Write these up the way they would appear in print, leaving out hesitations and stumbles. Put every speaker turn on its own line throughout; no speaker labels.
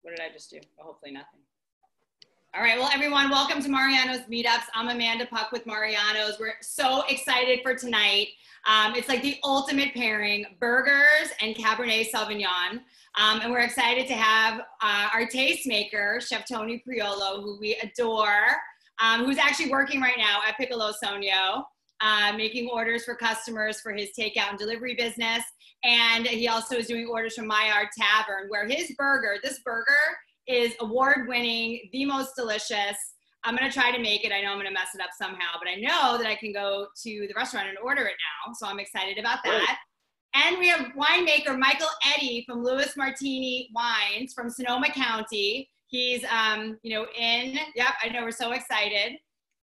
What did I just do? Well, hopefully nothing. All right, well, everyone, welcome to Mariano's Meetups. I'm Amanda Puck with Mariano's. We're so excited for tonight. It's like the ultimate pairing, burgers and Cabernet Sauvignon. And we're excited to have our tastemaker, Chef Tony Priolo, who we adore, who's actually working right now at Piccolo Sonio, making orders for customers for his takeout and delivery business. And he also is doing orders from Maillard Tavern, where this burger is award-winning, the most delicious. I'm gonna try to make it. I know I'm gonna mess it up somehow, but I know that I can go to the restaurant and order it now. So I'm excited about that. And we have winemaker Michael Eddy from Louis Martini Wines from Sonoma County. He's, yep, I know, we're so excited.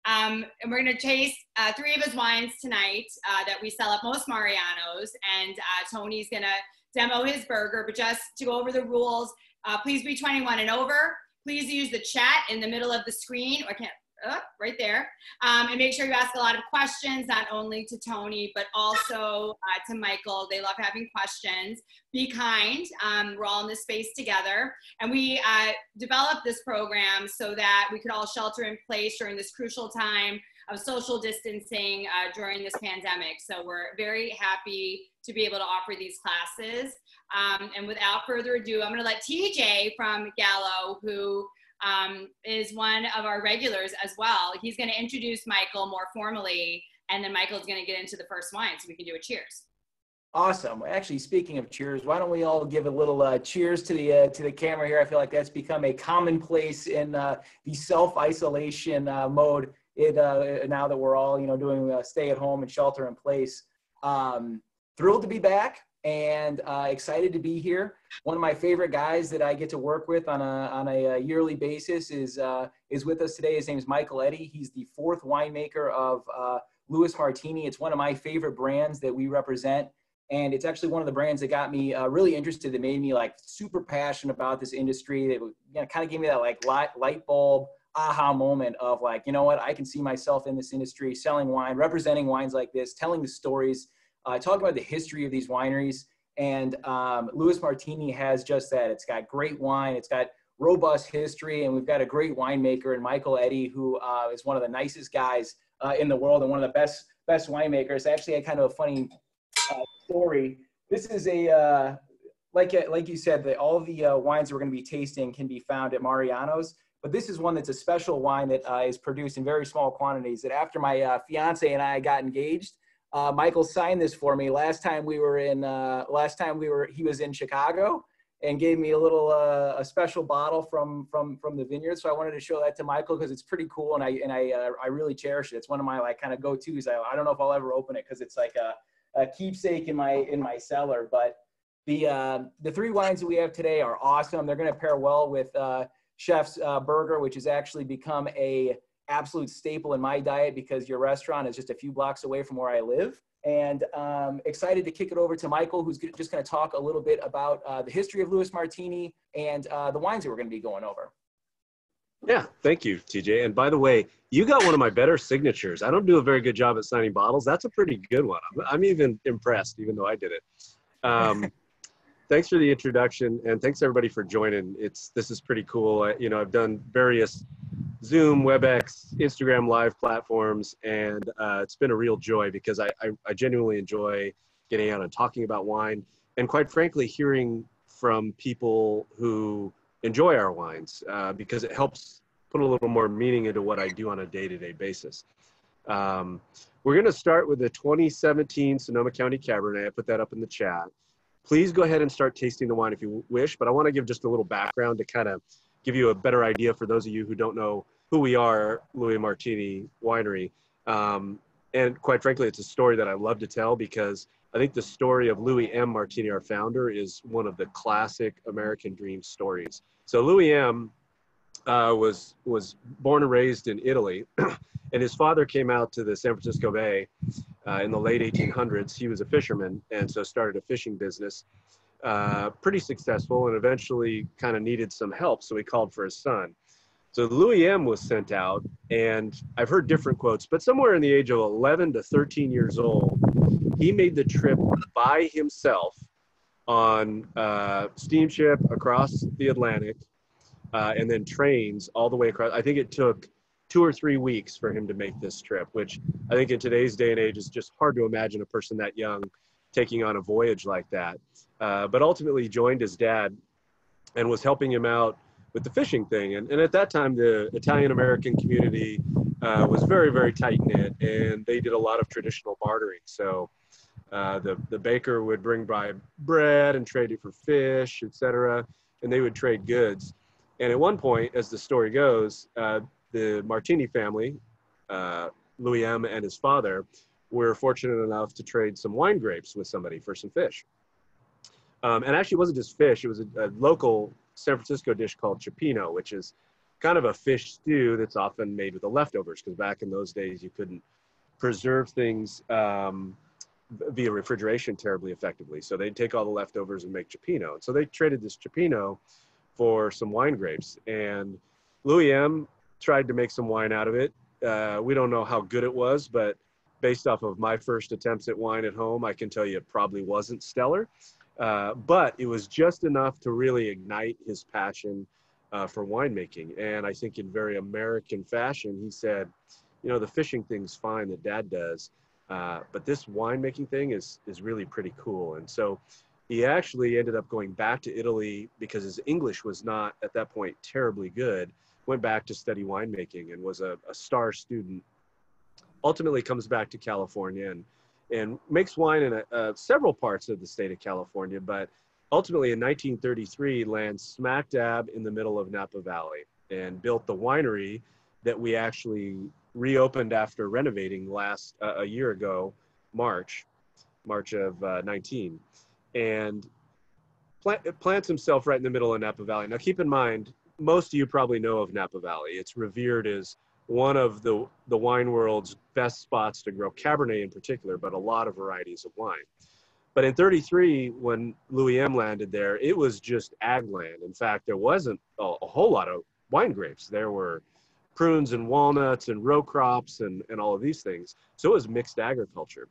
And we're gonna taste 3 of his wines tonight that we sell at most Mariano's. And Tony's gonna demo his burger, but just to go over the rules, please be 21 and over. Please use the chat in the middle of the screen, or right there. And make sure you ask a lot of questions, not only to Tony, but also to Michael. They love having questions. Be kind. We're all in this space together. And we developed this program so that we could all shelter in place during this crucial time of social distancing during this pandemic. So we're very happy to be able to offer these classes. And without further ado, I'm gonna let TJ from Gallo, who is one of our regulars as well. He's gonna introduce Michael more formally, and then Michael's gonna get into the first wine so we can do a cheers.
Awesome. Actually, speaking of cheers, why don't we all give a little cheers to the camera here? I feel like that's become a commonplace in the self-isolation mode. Now that we're all doing stay at home and shelter in place. Thrilled to be back and excited to be here. One of my favorite guys that I get to work with on a yearly basis is with us today. His name is Michael Eddy. He's the 4th winemaker of Louis Martini. It's one of my favorite brands that we represent. And it's actually one of the brands that got me really interested, that made me like super passionate about this industry. That kind of gave me that like light bulb aha moment of like, you know what, I can see myself in this industry, selling wine, representing wines like this, telling the stories, talking about the history of these wineries. And Louis Martini has just that. It's got great wine, it's got robust history, and we've got a great winemaker in Michael Eddy, who is one of the nicest guys in the world and one of the best winemakers. Actually, I kind of a funny story. This is like you said, all the wines that we're going to be tasting can be found at Mariano's. But this is one that's a special wine that is produced in very small quantities. That after my fiance and I got engaged, Michael signed this for me. He was in Chicago and gave me a special bottle from the vineyard. So I wanted to show that to Michael because it's pretty cool, and I really cherish it. It's one of my like kind of go-tos. I don't know if I'll ever open it because it's like a keepsake in my cellar. But the 3 wines that we have today are awesome. They're going to pair well with Chef's Burger, which has actually become a absolute staple in my diet because your restaurant is just a few blocks away from where I live. And excited to kick it over to Michael, who's just going to talk a little bit about the history of Louis Martini and the wines that we're going to be going over.
Yeah, thank you, TJ. And by the way, you got one of my better signatures. I don't do a very good job at signing bottles. That's a pretty good one. I'm even impressed, even though I did it. Thanks for the introduction, and thanks everybody for joining. This is pretty cool. I've done various Zoom, WebEx, Instagram Live platforms, and it's been a real joy because I genuinely enjoy getting out and talking about wine, and quite frankly, hearing from people who enjoy our wines because it helps put a little more meaning into what I do on a day-to-day basis. We're going to start with the 2017 Sonoma County Cabernet. I put that up in the chat. Please go ahead and start tasting the wine if you wish, but I want to give just a little background to kind of give you a better idea for those of you who don't know who we are, Louis Martini Winery. And quite frankly, it's a story that I love to tell because I think the story of Louis M. Martini, our founder, is one of the classic American dream stories. So Louis M. was born and raised in Italy, and his father came out to the San Francisco Bay in the late 1800s. He was a fisherman, and so started a fishing business, pretty successful, and eventually kind of needed some help, so he called for his son. So Louis M. was sent out, and I've heard different quotes, but somewhere in the age of 11 to 13 years old, he made the trip by himself on a steamship across the Atlantic and then trains all the way across. I think it took 2 or 3 weeks for him to make this trip, which I think in today's day and age is just hard to imagine a person that young taking on a voyage like that. But ultimately he joined his dad and was helping him out with the fishing thing. And at that time, the Italian-American community was very, very tight-knit, and they did a lot of traditional bartering. So the baker would bring by bread and trade it for fish, etc., and they would trade goods. And at one point, as the story goes, the Martini family, Louis M. and his father, were fortunate enough to trade some wine grapes with somebody for some fish. And actually it wasn't just fish, it was a local San Francisco dish called cioppino, which is kind of a fish stew that's often made with the leftovers, because back in those days you couldn't preserve things via refrigeration terribly effectively. So they'd take all the leftovers and make cioppino. And so they traded this cioppino for some wine grapes. And Louis M. tried to make some wine out of it. We don't know how good it was, but based off of my first attempts at wine at home, I can tell you it probably wasn't stellar. But it was just enough to really ignite his passion for winemaking. And I think in very American fashion, he said, you know, the fishing thing's fine that Dad does, but this winemaking thing is really pretty cool. And so he actually ended up going back to Italy because his English was not at that point terribly good, went back to study winemaking and was a star student. Ultimately comes back to California and makes wine in several parts of the state of California, but ultimately in 1933 lands smack dab in the middle of Napa Valley and built the winery that we actually reopened after renovating a year ago, March of 19, and plants himself right in the middle of Napa Valley. Now keep in mind, most of you probably know of Napa Valley. It's revered as one of the wine world's best spots to grow Cabernet in particular, but a lot of varieties of wine. But in 33, when Louis M. landed there, it was just ag land. In fact, there wasn't a whole lot of wine grapes. There were prunes and walnuts and row crops and all of these things. So it was mixed agriculture.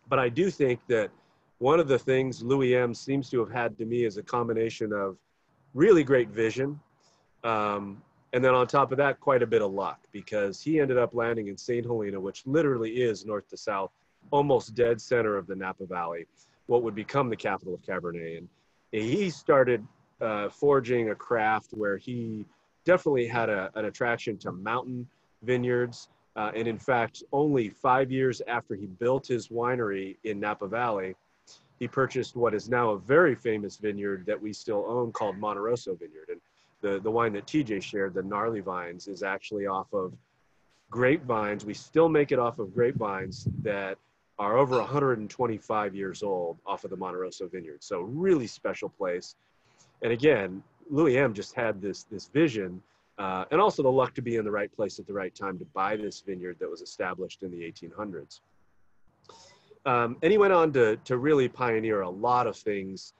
But I do think that one of the things Louis M. seems to have had to me is a combination of really great vision, and then on top of that, quite a bit of luck, because he ended up landing in St. Helena, which literally is north to south, almost dead center of the Napa Valley, what would become the capital of Cabernet. And he started forging a craft where he definitely had an attraction to mountain vineyards. And in fact, only 5 years after he built his winery in Napa Valley, he purchased what is now a very famous vineyard that we still own called Monte Rosso Vineyard. And the wine that TJ shared, the Gnarly Vines, is actually off of grapevines. We still make it off of grapevines that are over 125 years old off of the Monte Rosso Vineyard. So really special place. And again, Louis M. just had this vision and also the luck to be in the right place at the right time to buy this vineyard that was established in the 1800s. And he went on to really pioneer a lot of things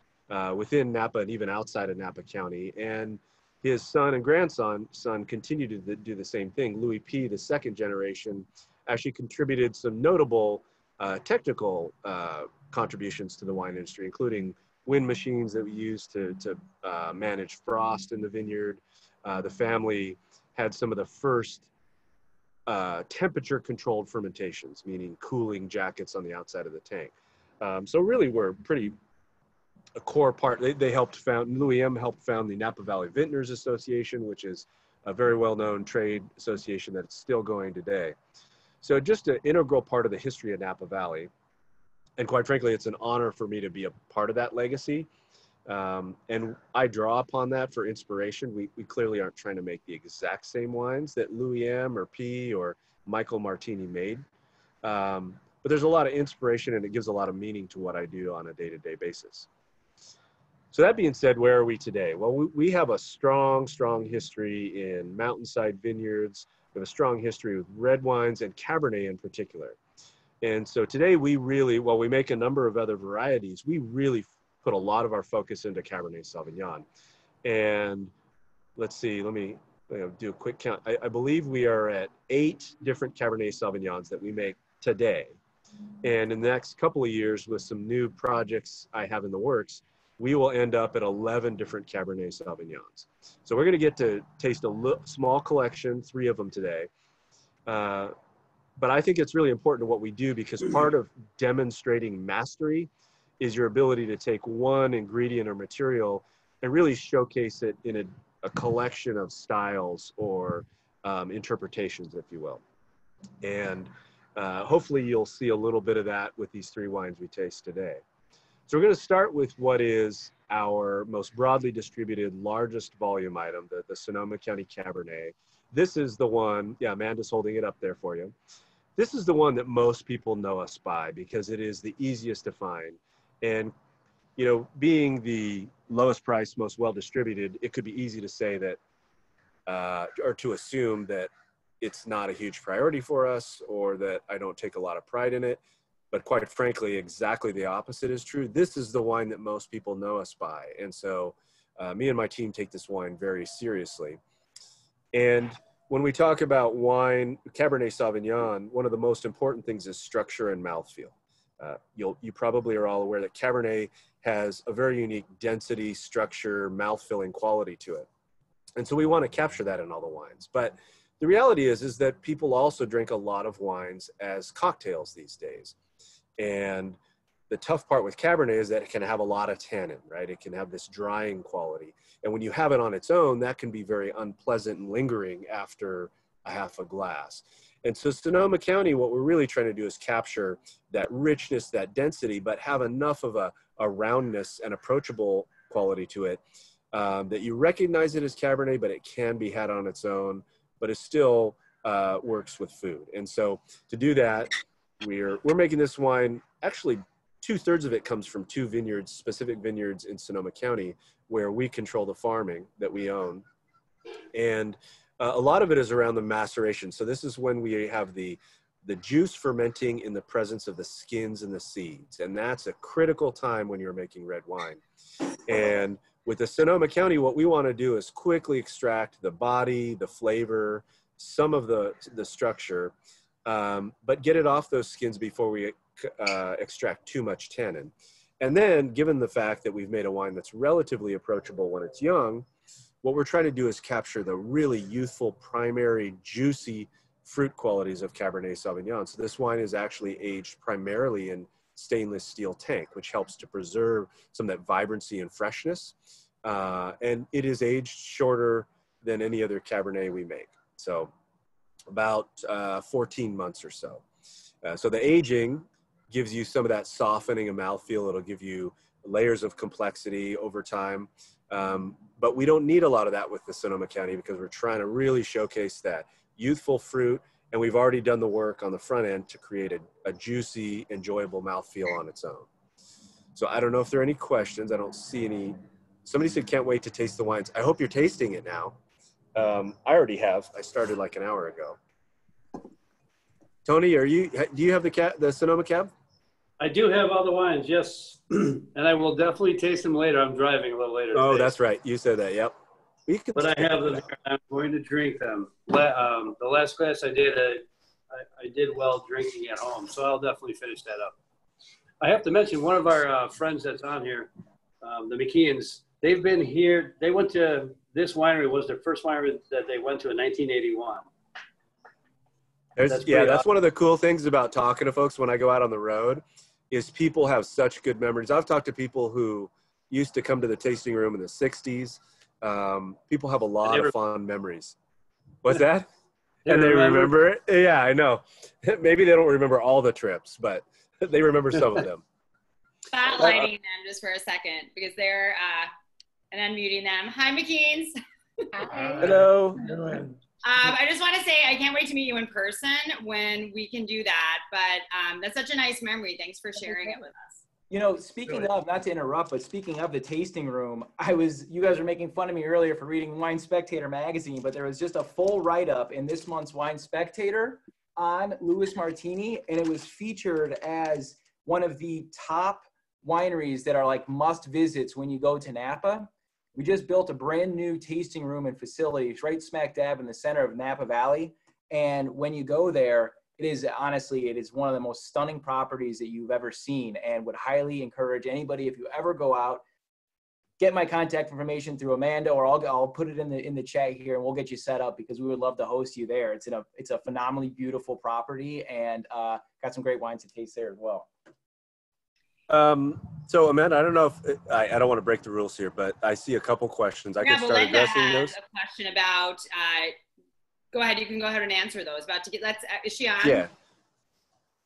within Napa and even outside of Napa County. And his son and grandson continued to do the same thing. Louis P., the second generation, actually contributed some notable technical contributions to the wine industry, including wind machines that we used to manage frost in the vineyard. The family had some of the first temperature-controlled fermentations, meaning cooling jackets on the outside of the tank. So really we're pretty a core part. They helped found, Louis M. helped found the Napa Valley Vintners Association, which is a very well-known trade association that's still going today. So just an integral part of the history of Napa Valley. And quite frankly, it's an honor for me to be a part of that legacy. And I draw upon that for inspiration. We clearly aren't trying to make the exact same wines that Louis M. or P. or Michael Martini made. But there's a lot of inspiration, and it gives a lot of meaning to what I do on a day-to-day basis. So that being said, where are we today? Well, we have a strong history in mountainside vineyards. We have a strong history with red wines and Cabernet in particular. And so today we really, while we make a number of other varieties, we really put a lot of our focus into Cabernet Sauvignon. And let's see, let me do a quick count. I believe we are at 8 different Cabernet Sauvignons that we make today. And in the next couple of years, with some new projects I have in the works, we will end up at 11 different Cabernet Sauvignons. So we're going to get to taste a small collection, 3 of them today. But I think it's really important to what we do, because part of demonstrating mastery is your ability to take one ingredient or material and really showcase it in a collection of styles or interpretations, if you will. And hopefully you'll see a little bit of that with these 3 wines we taste today. So we're going to start with what is our most broadly distributed, largest volume item, the Sonoma County Cabernet. This is the one, yeah, Amanda's holding it up there for you. This is the one that most people know us by, because it is the easiest to find. And, you know, being the lowest price, most well distributed, it could be easy to say that, or to assume that it's not a huge priority for us, or that I don't take a lot of pride in it. But quite frankly, exactly the opposite is true. This is the wine that most people know us by. And so me and my team take this wine very seriously. And when we talk about wine, Cabernet Sauvignon, one of the most important things is structure and mouthfeel. You probably are all aware that Cabernet has a very unique density, structure, mouthfilling quality to it. And so we want to capture that in all the wines. But the reality is that people also drink a lot of wines as cocktails these days. And the tough part with Cabernet is that it can have a lot of tannin, right? It can have this drying quality. And when you have it on its own, that can be very unpleasant and lingering after a half a glass. And so Sonoma County, what we're really trying to do is capture that richness, that density, but have enough of a roundness and approachable quality to it that you recognize it as Cabernet, but it can be had on its own, but it still works with food. And so to do that, we're making this wine. Actually, 2/3 of it comes from 2 vineyards, specific vineyards in Sonoma County, where we control the farming that we own. And a lot of it is around the maceration. So this is when we have the juice fermenting in the presence of the skins and the seeds. And that's a critical time when you're making red wine. And with the Sonoma County, what we want to do is quickly extract the body, the flavor, some of the structure, but get it off those skins before we extract too much tannin. And then, given the fact that we've made a wine that's relatively approachable when it's young, what we're trying to do is capture the really youthful, primary, juicy fruit qualities of Cabernet Sauvignon. So this wine is actually aged primarily in stainless steel tank, which helps to preserve some of that vibrancy and freshness. And it is aged shorter than any other Cabernet we make. So about 14 months or so. So the aging gives you some of that softening of mouthfeel. It'll give you layers of complexity over time. But we don't need a lot of that with the Sonoma County, because we're trying to really showcase that youthful fruit. And we've already done the work on the front end to create a juicy, enjoyable mouthfeel on its own. So I don't know if there are any questions. I don't see any. Somebody said, can't wait to taste the wines. I hope you're tasting it now. I already have. I started like an hour ago. Tony, do you have the Sonoma Cab?
I do have all the wines, yes. And I will definitely taste them later. I'm driving a little later.
Oh,
today.
that's right. You said that, yep.
But I have them here. I'm going to drink them. The last class I did well drinking at home, so I'll definitely finish that up. I have to mention one of our friends that's on here, the McKeons. They've been here. They went to this winery. Was their first winery that they went to in 1981.
That's awesome. One of the cool things about talking to folks when I go out on the road is people have such good memories. I've talked to people who used to come to the tasting room in the 60s. People have a lot of fond memories. What's that? And they remember it? Yeah, I know. Maybe they don't remember all the trips, but they remember some of them.
Spotlighting them just for a second, because they're, and unmuting them. Hi, McKeans.
Hi.
Hello.
I just want to say I can't wait to meet you in person when we can do that. But that's such a nice memory. Thanks for sharing it with us.
You know, speaking of, not to interrupt, but speaking of the tasting room, you guys were making fun of me earlier for reading Wine Spectator magazine, but there was just a full write-up in this month's Wine Spectator on Louis Martini, and it was featured as one of the top wineries that are like must visits when you go to Napa. We just built a brand new tasting room and facilities right smack dab in the center of Napa Valley. And when you go there, it is one of the most stunning properties that you've ever seen, and would highly encourage anybody, if you ever go out, get my contact information through Amanda, or I'll put it in the chat here, and we'll get you set up, because we would love to host you there. It's a phenomenally beautiful property, and got some great wines to taste there as well.
So Amanda, I don't know if I don't want to break the rules here, but I see a couple questions. I can start addressing those.
A question about. Go ahead. You can go ahead and answer those. Is she on?
Yeah.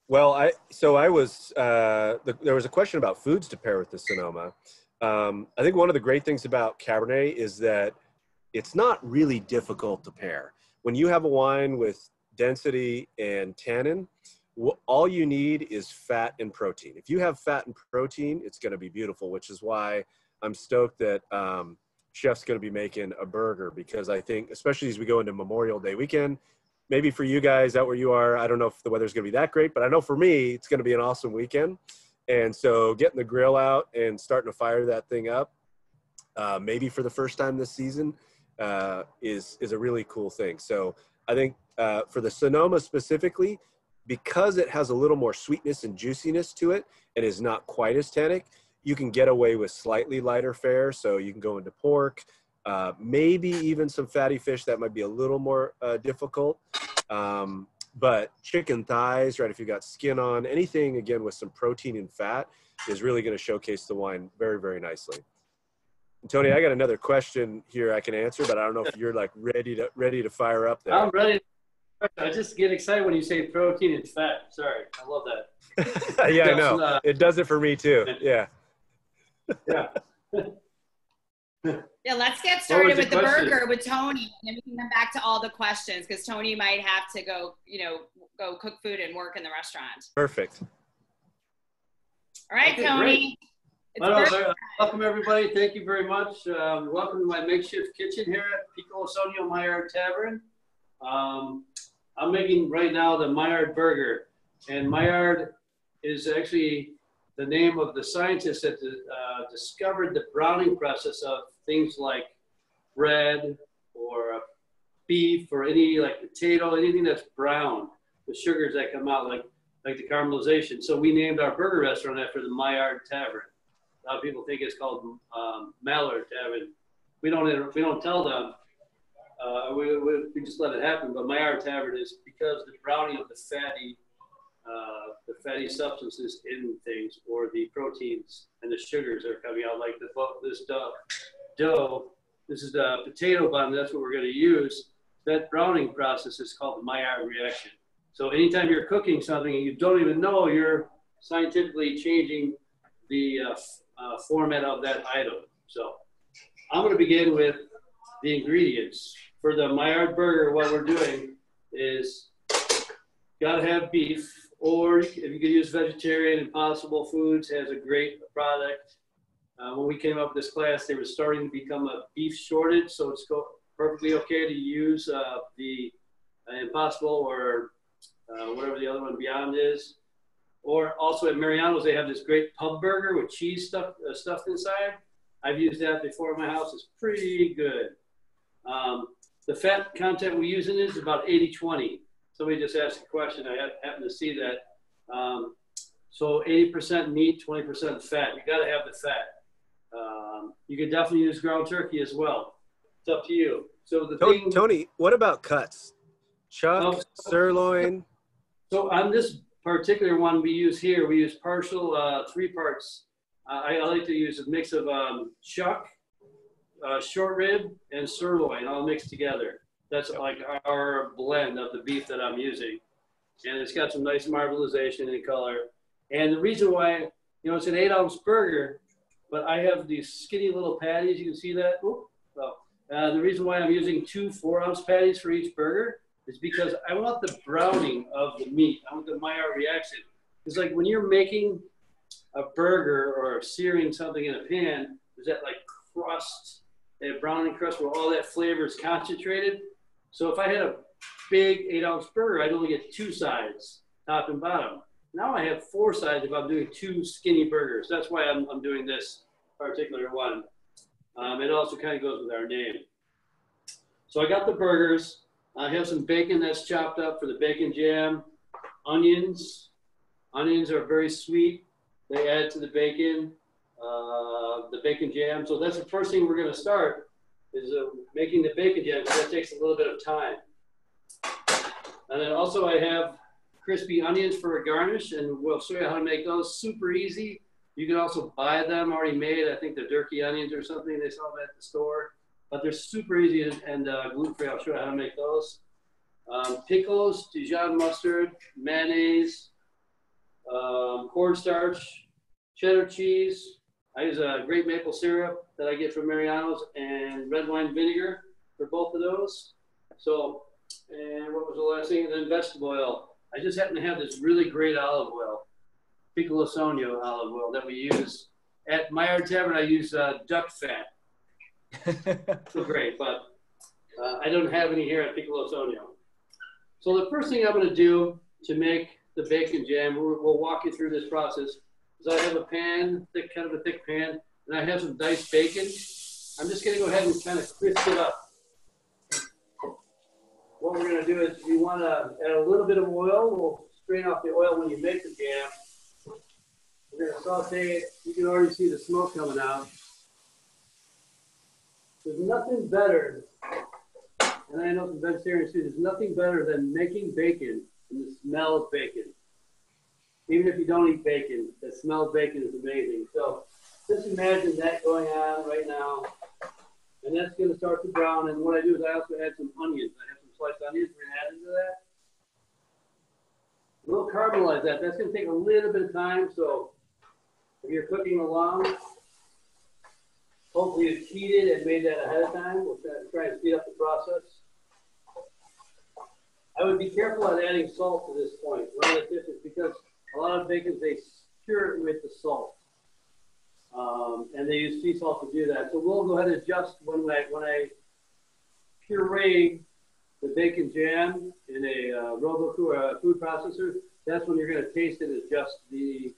Well, there was a question about foods to pair with the Sonoma. I think one of the great things about Cabernet is that it's not really difficult to pair. When you have a wine with density and tannin, all you need is fat and protein. If you have fat and protein, it's going to be beautiful, which is why I'm stoked that Chef's going to be making a burger, because I think, especially as we go into Memorial Day weekend, maybe for you guys out where you are, I don't know if the weather's going to be that great, but I know for me, it's going to be an awesome weekend. And so getting the grill out and starting to fire that thing up, maybe for the first time this season, is a really cool thing. So I think for the Sonoma specifically, because it has a little more sweetness and juiciness to it and is not quite as tannic, you can get away with slightly lighter fare. So you can go into pork, maybe even some fatty fish that might be a little more difficult. But chicken thighs, right, if you've got skin on, anything, again, with some protein and fat is really going to showcase the wine very, very nicely. And Tony, I got another question here I can answer, but I don't know if you're like ready to fire up there.
I'm ready. I just get excited when you say protein and fat. Sorry, I love that.
Yeah, I know. It does it for me too. Yeah.
Yeah.
Yeah, let's get started with the burger with Tony, and then we can come back to all the questions, because Tony might have to go cook food and work in the restaurant.
Perfect.
All right, okay, Tony.
Welcome, everybody. Thank you very much. Welcome to my makeshift kitchen here at Piccolo Sonio Maillard Tavern. I'm making right now the Maillard Burger, and Maillard is actually the name of the scientist that discovered the browning process of things like bread or beef or any like potato, anything that's brown, the sugars that come out like the caramelization. So we named our burger restaurant after the Maillard Tavern. A lot of people think it's called Maillard Tavern. We don't tell them. We just let it happen. But Maillard Tavern is because the browning of the fatty substances in things, or the proteins and the sugars that are coming out, like this dough. This is the potato bun. That's what we're going to use. That browning process is called the Maillard reaction. So anytime you're cooking something and you don't even know, you're scientifically changing the format of that item. So I'm going to begin with the ingredients. For the Maillard Burger, what we're doing is got to have beef, or if you could use vegetarian, Impossible Foods has a great product. When we came up with this class, they were starting to become a beef shortage, so it's perfectly okay to use the Impossible or whatever the other one beyond is. Or also at Mariano's, they have this great pub burger with cheese stuffed inside. I've used that before in my house. It's pretty good. The fat content we use in it is about 80-20. Somebody just asked a question. I happened to see that. So 80% meat, 20% fat. You got to have the fat. You could definitely use ground turkey as well. It's up to you. So
Tony, what about cuts? Chuck, sirloin.
So on this particular one we use partial 3 parts. I like to use a mix of chuck, short rib, and sirloin all mixed together. That's like our blend of the beef that I'm using. And it's got some nice marbleization and color. And the reason why, it's an 8-ounce burger, but I have these skinny little patties. You can see that. The reason why I'm using 2 4-ounce patties for each burger is because I want the browning of the meat. I want the Maillard reaction. It's like when you're making a burger or searing something in a pan, there's that like crust, that browning crust where all that flavor is concentrated. So if I had a big 8-ounce burger, I'd only get 2 sides, top and bottom. Now I have 4 sides if I'm doing 2 skinny burgers. That's why I'm doing this particular one. It also kind of goes with our name. So I got the burgers. I have some bacon that's chopped up for the bacon jam. Onions. Onions are very sweet. They add to the bacon. the bacon jam. So that's the first thing we're going to start is making the bacon jam, because that takes a little bit of time. And then also I have crispy onions for a garnish, and we'll show you how to make those. Super easy. You can also buy them already made. I think they're jerky onions or something. They sell them at the store. But they're super easy and gluten-free. I'll show you how to make those. Pickles, Dijon mustard, mayonnaise, cornstarch, cheddar cheese. I use a grape maple syrup that I get from Mariano's, and red wine vinegar for both of those. So, and what was the last thing? And then vegetable oil. I just happen to have this really great olive oil, Piccolo Sonio olive oil that we use. At Maillard Tavern, I use duck fat. So great, but I don't have any here at Piccolo Sonio. So the first thing I'm going to do to make the bacon jam, we'll walk you through this process, is I have a pan, kind of a thick pan, and I have some diced bacon. I'm just going to go ahead and kind of crisp it up. What we're going to do is we want to add a little bit of oil. We'll strain off the oil when you make the jam. We're going to saute it. You can already see the smoke coming out. There's nothing better, and I know some vegetarians too, there's nothing better than making bacon and the smell of bacon. Even if you don't eat bacon, the smell of bacon is amazing. So just imagine that going on right now. And that's going to start to brown. And what I do is I also add some onions. I have some sliced onions we're going to add into that. We'll caramelize that. That's going to take a little bit of time. So if you're cooking along, hopefully you've heated and made that ahead of time. We'll try and speed up the process. I would be careful at adding salt to this point. One of the tips is because a lot of bacons, they cure it with the salt. And they use sea salt to do that. So we'll go ahead and adjust when I puree the bacon jam in a RoboCoo or a food processor. That's when you're going to taste it, adjust the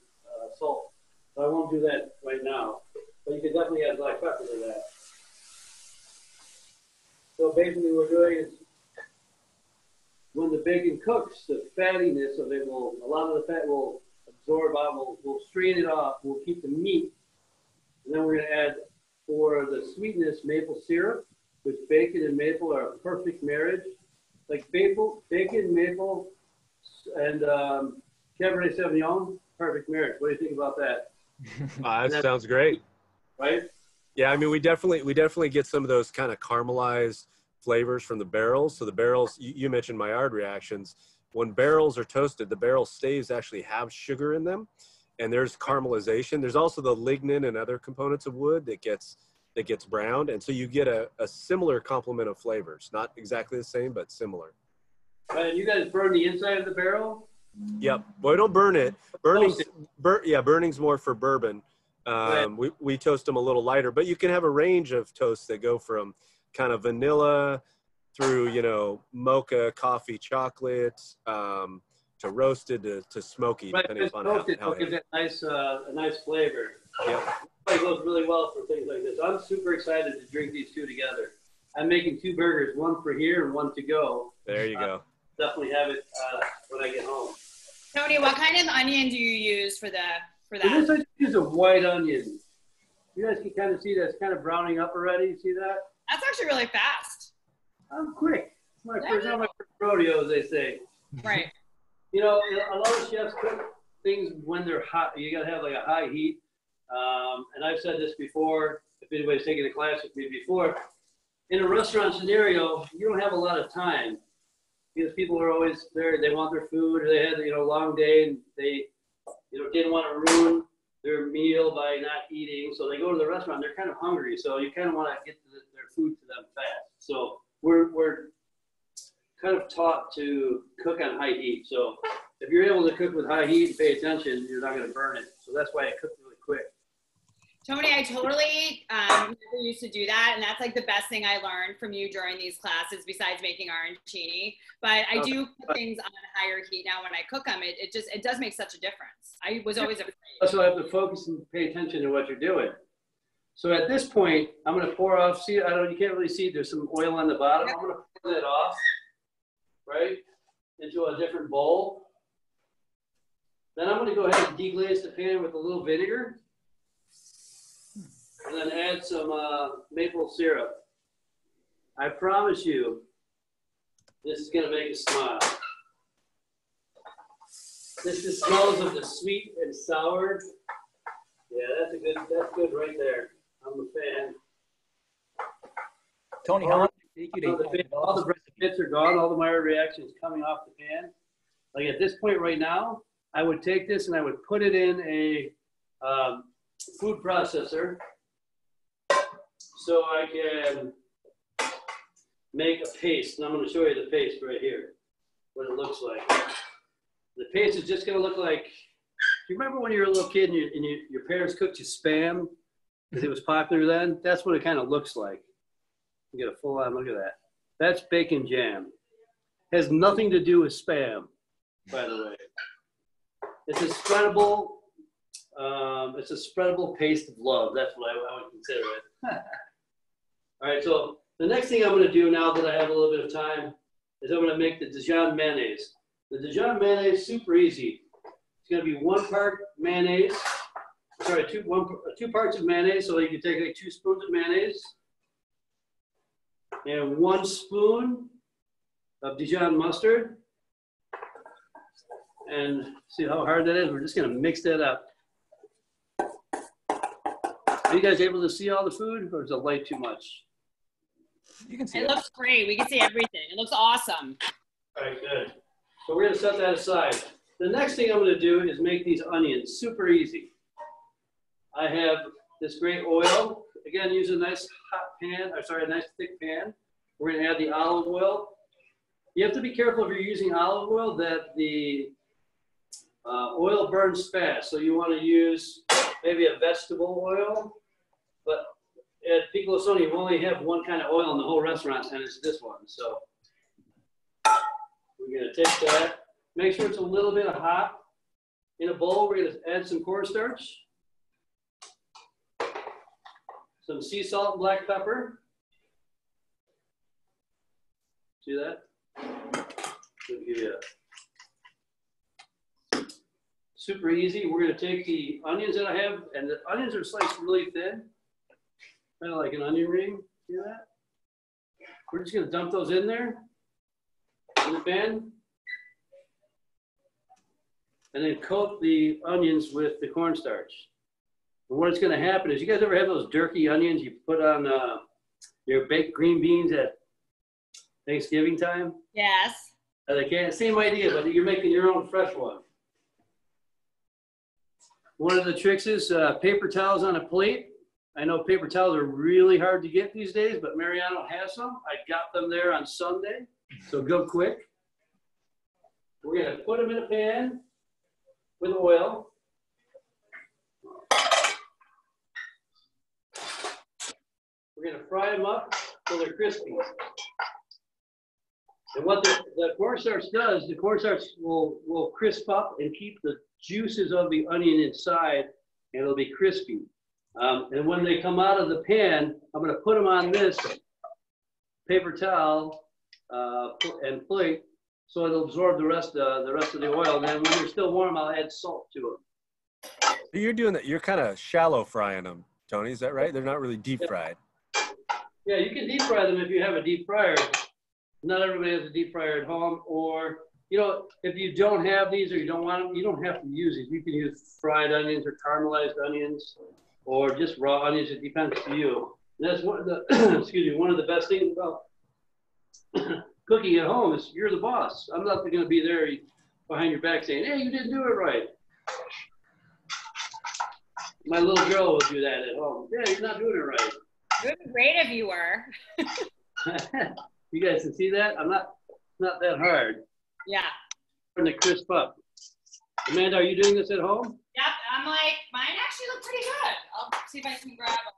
salt. So I won't do that right now. But you can definitely add black pepper to that. So basically what we're doing is when the bacon cooks, the fattiness of it will, a lot of the fat will absorb out, we'll strain it off, we'll keep the meat. And then we're going to add, for the sweetness, maple syrup, which bacon and maple are a perfect marriage. Like bacon, maple, and Cabernet Sauvignon, perfect marriage. What do you think about that?
That sounds great.
Right?
Yeah, I mean, we definitely get some of those kind of caramelized flavors from the barrels. So the barrels, you mentioned Maillard reactions. When barrels are toasted, the barrel staves actually have sugar in them, and there's caramelization. There's also the lignin and other components of wood that gets browned, and so you get a similar complement of flavors. Not exactly the same, but similar.
And you guys burn the inside of the barrel?
Yep. Well, we don't burn it. Burning's more for bourbon. We toast them a little lighter, but you can have a range of toasts that go from kind of vanilla through, you know, mocha, coffee, chocolate, to roasted to smoky, depending upon how
gives it a nice flavor.
Yeah.
It goes really well for things like this. I'm super excited to drink these two together. I'm making two burgers, one for here and one to go.
There you go.
Definitely have it when I get home.
Tony, what kind of onion do you use for that?
This I use a white onion. You guys can kind of see that it's kind of browning up already. See that?
That's actually really fast.
I'm quick. It's my first rodeo, as they say.
Right.
You know, a lot of chefs cook things when they're hot. You got to have like a high heat. And I've said this before, if anybody's taken a class with me before, in a restaurant scenario, you don't have a lot of time because people are always there. They want their food, or they had, you know, a long day and they, you know, didn't want to ruin their meal by not eating. So they go to the restaurant, they're kind of hungry. So you kind of want to get their food to them fast. So we're kind of taught to cook on high heat. So if you're able to cook with high heat and pay attention, you're not going to burn it. So that's why I cook really quick.
Tony, I totally never used to do that, and that's like the best thing I learned from you during these classes besides making arancini. But I do put things on higher heat now when I cook them. It does make such a difference. I was always afraid.
So I have to focus and pay attention to what you're doing. So at this point, I'm going to pour off. See, you can't really see. There's some oil on the bottom. I'm going to pour that off, right, into a different bowl. Then I'm going to go ahead and deglaze the pan with a little vinegar. and then add some maple syrup. I promise you, this is gonna make you smile. This just smells of the sweet and sour. Yeah, that's good right there. I'm a fan.
Tony, how long did it take you to
all the bits are gone, all the Maillard reactions coming off the pan. Like at this point right now, I would take this and I would put it in a food processor so I can make a paste. And I'm going to show you the paste right here, what it looks like. The paste is just going to look like, do you remember when you were a little kid and your parents cooked you Spam because it was popular then? That's what it kind of looks like. You get a full on look at that. That's bacon jam. Has nothing to do with Spam, by the way. It's a spreadable, paste of love. That's what I would consider it. All right, so the next thing I'm going to do now that I have a little bit of time is I'm going to make the Dijon mayonnaise. The Dijon mayonnaise, super easy. It's going to be 1 part mayonnaise. Sorry, two parts of mayonnaise. So you can take like 2 spoons of mayonnaise and 1 spoon of Dijon mustard. And see how hard that is? We're just going to mix that up. Are you guys able to see all the food, or is the light too much?
You can see
it. It looks great. We can see everything. It looks awesome.
All right, good. So we're going to set that aside. The next thing I'm going to do is make these onions super easy. I have this great oil. Again, use a nice hot pan, or sorry, a nice thick pan. We're going to add the olive oil. You have to be careful if you're using olive oil that the oil burns fast. So you want to use maybe a vegetable oil. But at Piccolo Sony, you only have one kind of oil in the whole restaurant, and it's this one. So we're going to take that. Make sure it's a little bit hot. In a bowl, we're going to add some cornstarch, some sea salt and black pepper. See that? Give you a super easy. We're going to take the onions that I have, and the onions are sliced really thin, kind of like an onion ring. See that? We're just going to dump those in there in the pan, and then coat the onions with the cornstarch. And what's going to happen is, you guys ever have those jerky onions you put on your baked green beans at Thanksgiving time?
Yes.
Same idea, but you're making your own fresh one. One of the tricks is paper towels on a plate. I know paper towels are really hard to get these days, but Mariano has some. I got them there on Sunday, so go quick. We're going to put them in a pan with oil. We're going to fry them up till they're crispy. And what the cornstarch does, the cornstarch will crisp up and keep the juices of the onion inside, and it'll be crispy. And when they come out of the pan, I'm going to put them on this paper towel and plate, so it'll absorb the rest of the oil. And then when they're still warm, I'll add salt to them.
So you're doing that. You're kind of shallow frying them, Tony. Is that right? They're not really deep fried.
Yeah, you can deep fry them if you have a deep fryer. Not everybody has a deep fryer at home, or, you know, if you don't have these or you don't want them, you don't have to use these. You can use fried onions or caramelized onions or just raw onions. It depends to you. And that's one of the, excuse me, one of the best things about cooking at home is you're the boss. I'm not going to be there behind your back saying, hey, you didn't do it right. My little girl will do that at home. Yeah, you're not doing it right.
Good, great if you were.
You guys can see that? I'm not that hard.
Yeah.
Starting to crisp up. Amanda, are you doing this at home?
Yep. I'm like, mine actually look pretty good. I'll see if I can grab them.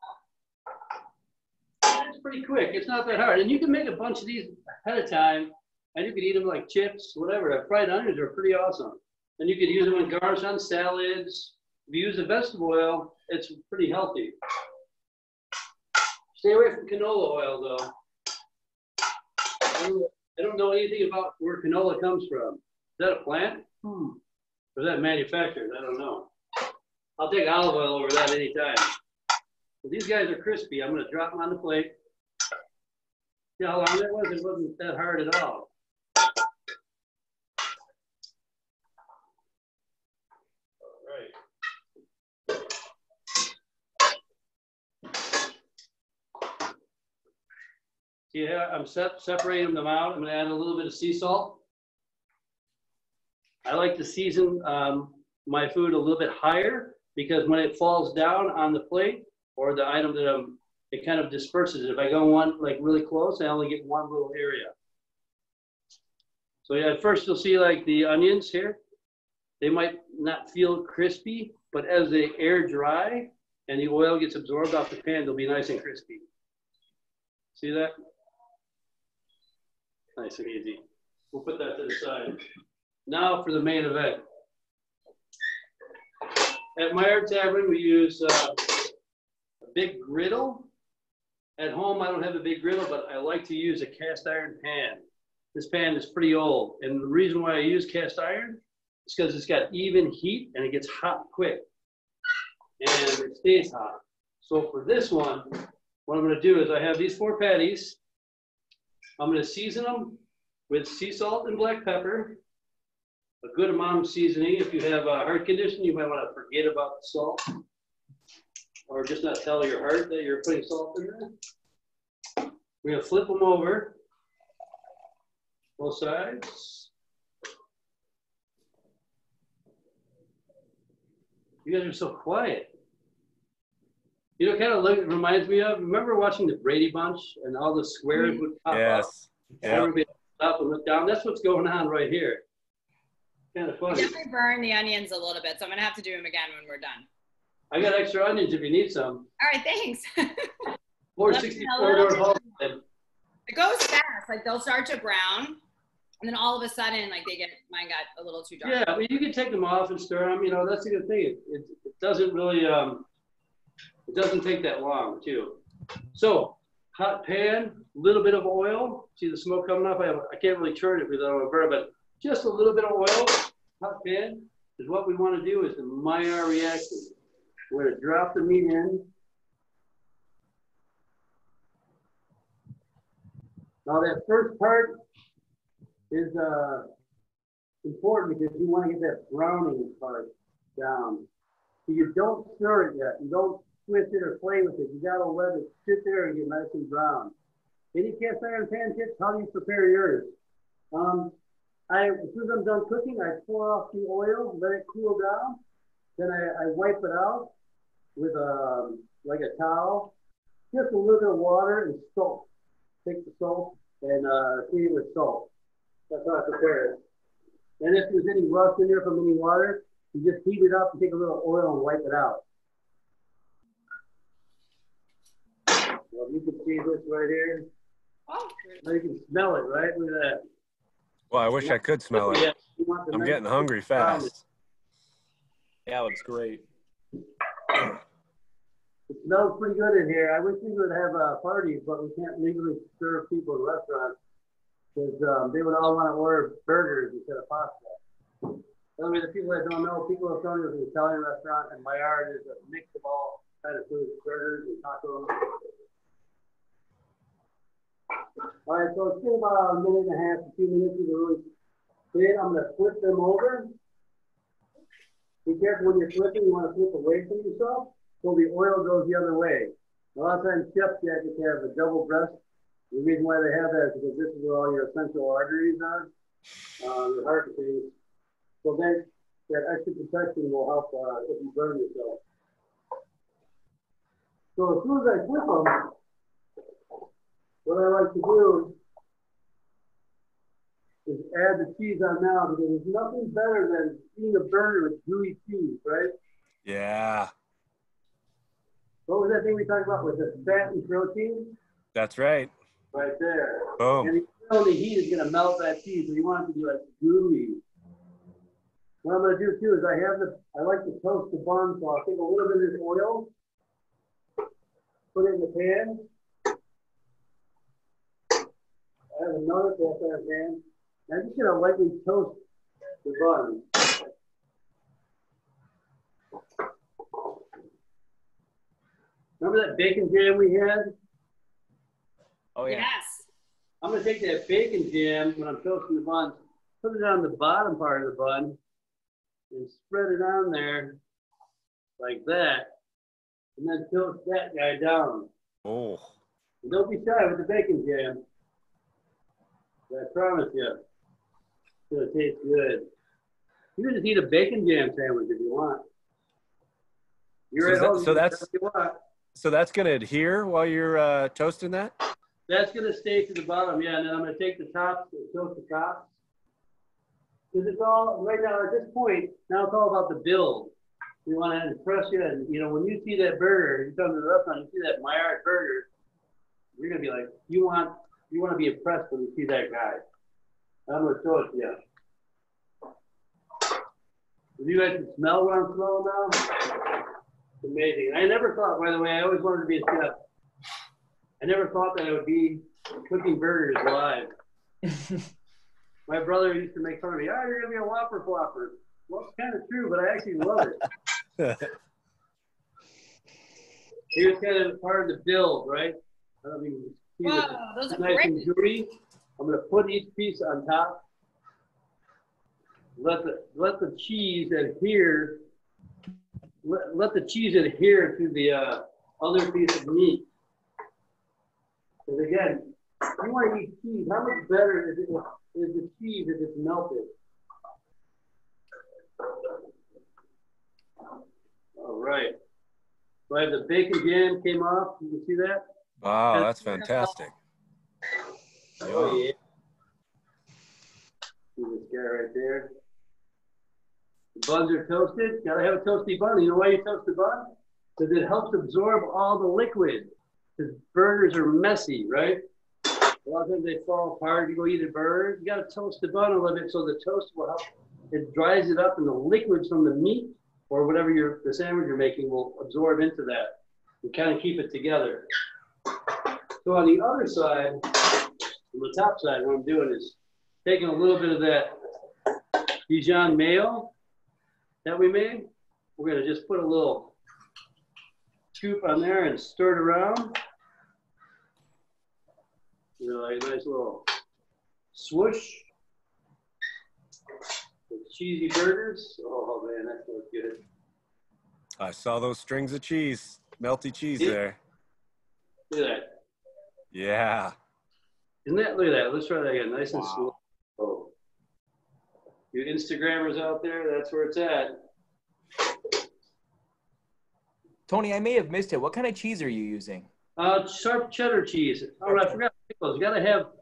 It's pretty quick. It's not that hard. And you can make a bunch of these ahead of time, and you can eat them like chips, whatever. Fried onions are pretty awesome. And you can use them in garnish on salads. If you use the vegetable oil, it's pretty healthy. Stay away from canola oil, though. I don't know anything about where canola comes from. Is that a plant? Or is that manufactured? I don't know. I'll take olive oil over that anytime. So these guys are crispy. I'm going to drop them on the plate. See how long that was? It wasn't that hard at all. See how I'm separating them out. I'm going to add a little bit of sea salt. I like to season my food a little bit higher because when it falls down on the plate or the item that it kind of disperses it. If I go one like really close, I only get one little area. So yeah, at first you'll see like the onions here. They might not feel crispy, but as they air dry and the oil gets absorbed off the pan, they'll be nice and crispy. See that? Nice and easy. We'll put that to the side. Now for the main event. At Maillard Tavern, we use a big griddle. At home, I don't have a big griddle, but I like to use a cast iron pan. This pan is pretty old. And the reason why I use cast iron is because it's got even heat and it gets hot quick. And it stays hot. So for this one, what I'm going to do is I have these 4 patties. I'm going to season them with sea salt and black pepper. A good amount of seasoning. If you have a heart condition, you might want to forget about the salt. Or just not tell your heart that you're putting salt in there. We're going to flip them over. Both sides. You guys are so quiet. You know, kind of reminds me of, remember watching the Brady Bunch and all the squares would pop up? Everybody up and look down. That's what's going on right here. Kind of funny.
Definitely burn the onions a little bit, so I'm gonna have to do them again when we're done.
I got extra onions if you need some.
All right, thanks.
464 door hall.
It goes fast. Like they'll start to brown, and then all of a sudden, like mine got a little too dark.
Yeah, but you can take them off and stir them. You know, that's the good thing. It doesn't really, it doesn't take that long too. So hot pan, little bit of oil. See the smoke coming up? I can't really turn it because I don't want to burn, but just a little bit of oil. Hot pan is what we want to do is the Maillard reaction. We're going to drop the meat in. Now that first part is important because you want to get that browning part down. So you don't stir it yet. You don't twist it or play with it. You got to let it sit there and get nice and brown. Any cast iron pan tips? How do you prepare yours? As soon as I'm done cooking, I pour off the oil, let it cool down. Then I wipe it out with like a towel. Just a little bit of water and salt. Take the salt and clean it with salt. That's how I prepare it. And if there's any rust in there from any water, you just heat it up and take a little oil and wipe it out. Well, you can see this right here. Oh, you can smell it, right? Look at that.
Well, I wish I could smell it. I'm getting hungry fast.
Yeah, it looks great.
It smells pretty good in here. I wish we would have parties, but we can't legally serve people in restaurants because they would all want to order burgers instead of pasta. Anyway, the people that don't know, Piccolo Tony is an Italian restaurant, and Maillard is a mix of all kind of foods, burgers and tacos. All right, so it's been about a minute and a half to 2 minutes to really clean. I'm going to flip them over. Be careful when you're flipping. You want to flip away from yourself so the oil goes the other way. A lot of times chefs jackets have a double breast. The reason why they have that is because this is where all your essential arteries are, your heart and things. So then that extra protection will help if you burn yourself. So as soon as I flip them, what I like to do is add the cheese on now because there's nothing better than eating a burger with gooey cheese, right?
Yeah.
What was that thing we talked about with the fat and protein?
That's right.
Right there.
Boom.
And the heat is going to melt that cheese, so you want it to be like gooey. What I'm going to do too is I like to toast the bun, so I'll take a little bit of this oil, put it in the pan. I have another cast iron pan. I'm just going to lightly toast the bun. Remember that bacon jam we had?
Oh, yeah.
Yes.
I'm going to take that bacon jam when I'm toasting the bun, put it on the bottom part of the bun, and spread it on there like that, and then toast that guy down.
Oh.
And don't be shy with the bacon jam. I promise you, it's going to taste good. You can just eat a bacon jam sandwich if you want. You're at home.
So that's going to adhere while you're toasting that?
That's going to stay to the bottom, yeah, and then I'm going to take the tops, toast the tops. Because it's all, right now at this point, now it's all about the build. We want to impress you, and you know, when you see that burger, you come to the restaurant, you see that Maillard Burger, you're going to be like, you want to be impressed when you see that guy. I'm going to show it to you. You guys can smell what I'm smelling now? It's amazing. I never thought, by the way, I always wanted to be a chef. I never thought that I would be cooking burgers live. My brother used to make fun of me. Oh, you're going to be a Whopper flopper. Well, it's kind of true, but I actually love it. Here's kind of part of the build, right? I don't even see
those are
nice
great.
and gooey. I'm going to put each piece on top. Let the cheese adhere. Let the cheese adhere to the other piece of meat. Because again, you want to eat cheese. How much better is the cheese if it's melted? All right. So I have the bacon jam came off. You can see that?
Wow, that's fantastic.
Oh, yeah. See this guy right there? The buns are toasted. Got to have a toasty bun. You know why you toast the bun? Because it helps absorb all the liquid. Because burgers are messy, right? A lot of times they fall apart. You go eat a burger, you got to toast the bun a little bit so the toast will help. It dries it up, and the liquids from the meat or whatever the sandwich you're making will absorb into that and kind of keep it together. So on the other side, on the top side, what I'm doing is taking a little bit of that Dijon mayo that we made. We're going to just put a little scoop on there and stir it around. Like a nice little swoosh. With cheesy burgers. Oh man, that feels good.
I saw those strings of cheese, melty cheese there.
Look at that.
Yeah.
Isn't that, look at that. Let's try that again. Nice and slow. Oh. You Instagrammers out there, that's where it's at.
Tony, I may have missed it. What kind of cheese are you using?
Sharp cheddar cheese. Oh, I forgot pickles. You got to have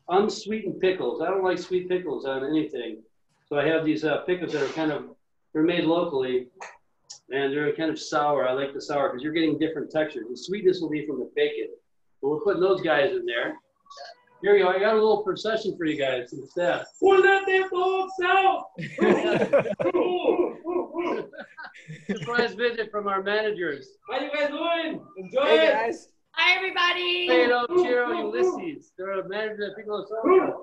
unsweetened pickles. I don't like sweet pickles on anything. So I have these pickles that are they're made locally, and they're kind of sour. I like the sour because you're getting different textures. The sweetness will be from the bacon. But we're putting those guys in there. Here we go. I got a little procession for you guys and staff. Pull that damn dogs out! Surprise visit from our managers. How you guys doing? Enjoy
Hey,
it.
guys.
Hi, everybody.
Pedro, Chiro, Ulysses. They're a manager at Piccolo Sonoma.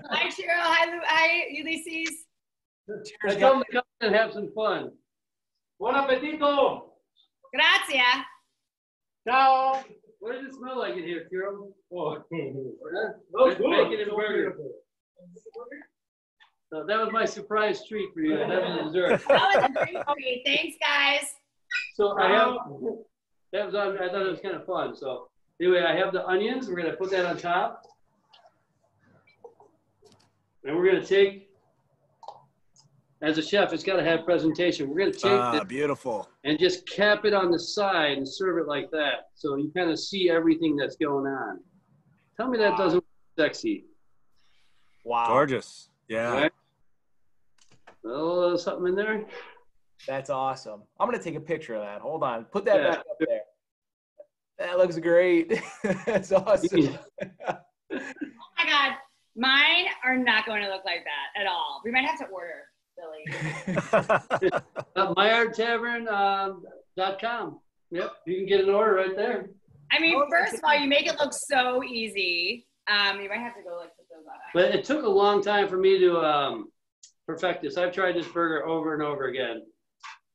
Hi, Chiro. Hi, Ulysses.
I told them to come and have some fun. Buon appetito.
Grazie.
Ciao. What does it smell like in here, Chiro? Oh, it's bacon and burger. So that was my surprise treat for you. That was dessert.
That was a great treat. Thanks, guys.
So I thought it was kind of fun. So anyway, I have the onions. We're gonna put that on top, and we're gonna take. As a chef, it's got to have presentation. We're gonna take this
Beautiful.
and just cap it on the side and serve it like that, so you kind of see everything that's going on. Tell me that doesn't look sexy.
Wow.
Gorgeous. Yeah.
Right? A little something in there.
That's awesome. I'm going to take a picture of that. Hold on. Put that back up there. That looks great. That's awesome.
Oh my God. Mine are not going to look like that at all. We might have to order, Billy.
Maillard Tavern.com. Yep, you can get an order right there.
I mean, first of all, you make it look so easy. You might have to go like put those on.
But it took a long time for me to perfect this. I've tried this burger over and over again.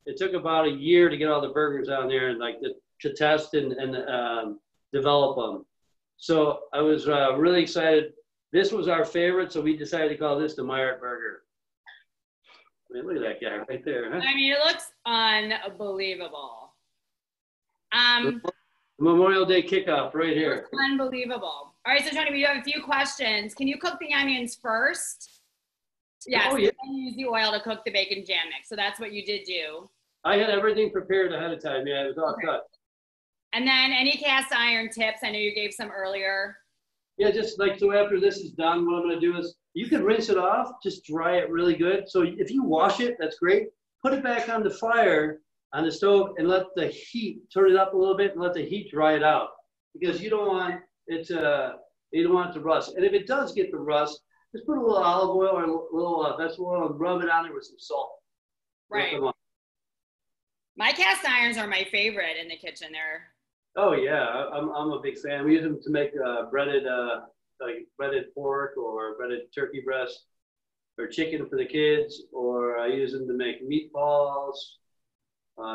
it took about a year to get all the burgers on there and like to test and develop them. So I was really excited. This was our favorite, so we decided to call this the Maillard Burger. I mean, look at that guy right there. Huh?
I mean, it looks unbelievable.
Memorial Day kickoff right here.
Unbelievable. All right, so Tony, we have a few questions. Can you cook the onions first? Yes,
Oh, yeah.
and use the oil to cook the bacon jam mix. So that's what you did do.
I had everything prepared ahead of time. Yeah, it was all cut.
And then any cast iron tips? I know you gave some earlier.
Yeah, just like, so after this is done, what I'm gonna do is, you can rinse it off, just dry it really good. So if you wash it, that's great. Put it back on the fire, on the stove, and let the heat, turn it up a little bit and let the heat dry it out. Because you don't want it to rust. And if it does get the rust, just put a little olive oil or a little vegetable oil and rub it on there with some salt.
Right. My cast irons are my favorite in the kitchen. They're
Oh yeah, I'm a big fan. We use them to make breaded pork or breaded turkey breast or chicken for the kids, or I use them to make meatballs.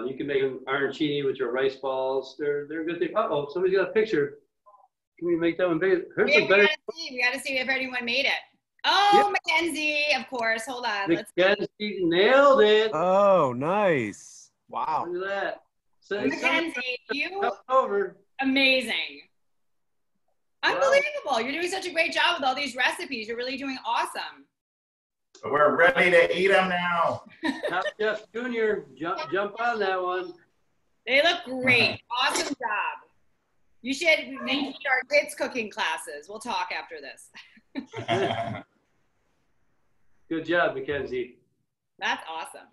You can make them arancini, which are rice balls. They're a good thing. Uh-oh, somebody's got a picture. Can we make that one bigger?
we gotta see if anyone made it. Oh, yep. Mackenzie, of course. Hold on.
Mackenzie nailed it.
Oh, nice. Wow.
Look at that. So
Mackenzie, you
over.
Amazing. Unbelievable. You're doing such a great job with all these recipes. You're really doing awesome.
We're ready to eat them now.
Top Chef Junior, jump on that one.
They look great. Awesome job. You should make our kids cooking classes. We'll talk after this.
Good job, Mackenzie.
That's awesome.